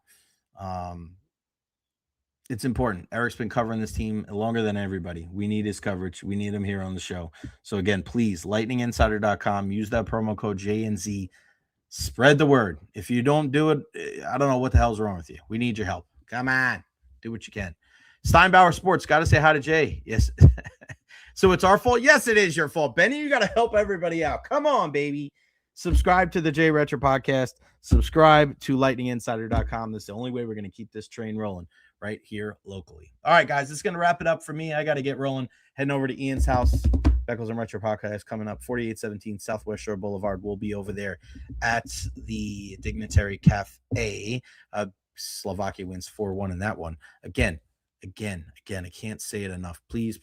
It's important. Erik's been covering this team longer than everybody. We need his coverage. We need him here on the show. So again, please, lightninginsider.com. Use that promo code JNZ. Spread the word. If you don't do it, I don't know what the hell's wrong with you. We need your help. Come on. Do what you can. Steinbauer Sports. Got to say hi to Jay. Yes. So it's our fault? Yes, it is your fault. Benny, you got to help everybody out. Come on, baby. Subscribe to the Jay Recher podcast. Subscribe to lightninginsider.com. That's the only way we're going to keep this train rolling right here locally. All right, guys, this is going to wrap it up for me. I got to get rolling. Heading over to Ian's house. Beckles and Retro podcast coming up, 4817 Southwest Shore Boulevard. We'll be over there at the Dignitary Cafe. Slovakia wins 4-1 in that one. Again, I can't say it enough. Please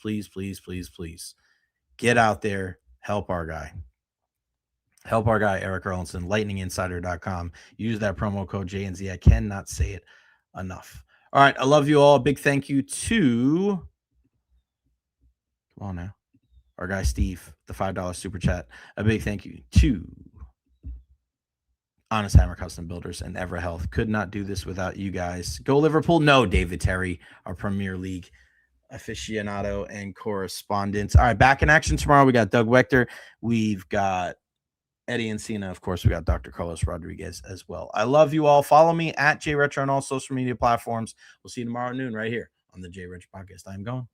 get out there. Help our guy. Help our guy, Erik Erlendsson, lightninginsider.com. Use that promo code JNZ. I cannot say it enough. All right. I love you all. Big thank you to, come on now, our guy, Steve, the $5 super chat. A big thank you to Honest Hammer Custom Builders and EverHealth. Could not do this without you guys. Go Liverpool. No, David Terry, our Premier League aficionado and correspondent. All right, back in action tomorrow. We got Doug Wechter. We've got Eddie Encina. Of course, we got Dr. Carlos Rodriguez as well. I love you all. Follow me at JRetro on all social media platforms. We'll see you tomorrow at noon right here on the J Retro Podcast. I'm going.